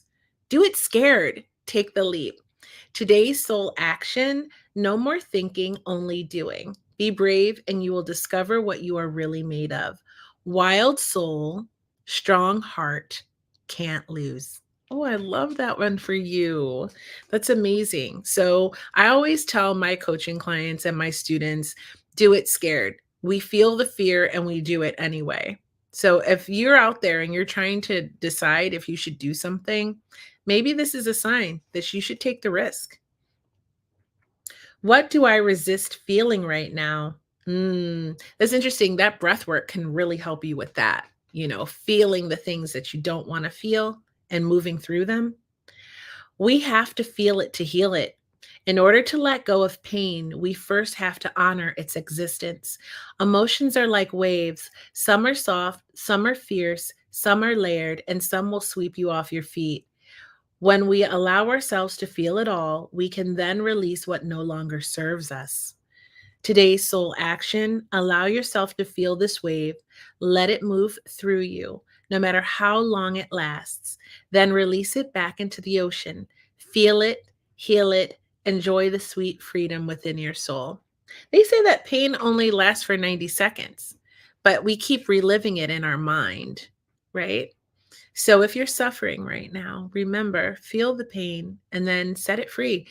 Do it scared. Take the leap. Today's soul action: no more thinking, only doing. Be brave and you will discover what you are really made of. Wild soul, strong heart, can't lose. Oh, I love that one for you. That's amazing. So I always tell my coaching clients and my students, do it scared. We feel the fear and we do it anyway. So if you're out there and you're trying to decide if you should do something, maybe this is a sign that you should take the risk. What do I resist feeling right now? That's interesting. That breath work can really help you with that. You know, feeling the things that you don't want to feel and moving through them. We have to feel it to heal it. In order to let go of pain, we first have to honor its existence. Emotions are like waves. Some are soft, some are fierce, some are layered, and some will sweep you off your feet. When we allow ourselves to feel it all, we can then release what no longer serves us. Today's soul action: allow yourself to feel this wave. Let it move through you, no matter how long it lasts. Then release it back into the ocean. Feel it, heal it, enjoy the sweet freedom within your soul. They say that pain only lasts for 90 seconds, but we keep reliving it in our mind, right? So if you're suffering right now, remember, feel the pain and then set it free.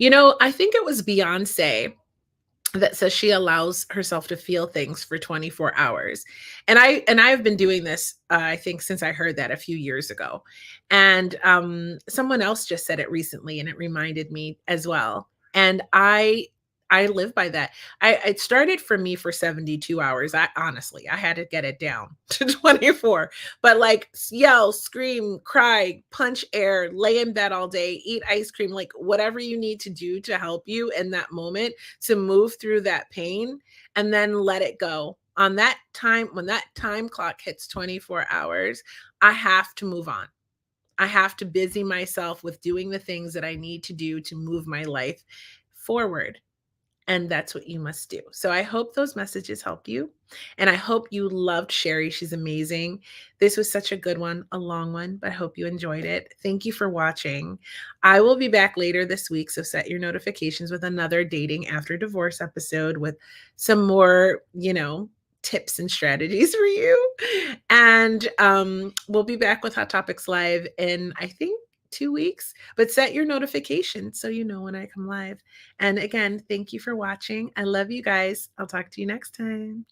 I think it was Beyonce that says she allows herself to feel things for 24 hours. And I've been doing this, I think, since I heard that a few years ago. And someone else just said it recently, and it reminded me as well. And I live by that. It started for me for 72 hours. I had to get it down to 24. But like, yell, scream, cry, punch air, lay in bed all day, eat ice cream, like whatever you need to do to help you in that moment to move through that pain, and then let it go. On that time, when that time clock hits 24 hours, I have to move on. I have to busy myself with doing the things that I need to do to move my life forward. And that's what you must do. So I hope those messages helped you. And I hope you loved Sherri. She's amazing. This was such a good one, a long one, but I hope you enjoyed it. Thank you for watching. I will be back later this week, so set your notifications with another dating after divorce episode with some more, tips and strategies for you. And we'll be back with Hot Topics Live in, I think, 2 weeks, but set your notifications so you know when I come live. And again, thank you for watching. I love you guys. I'll talk to you next time.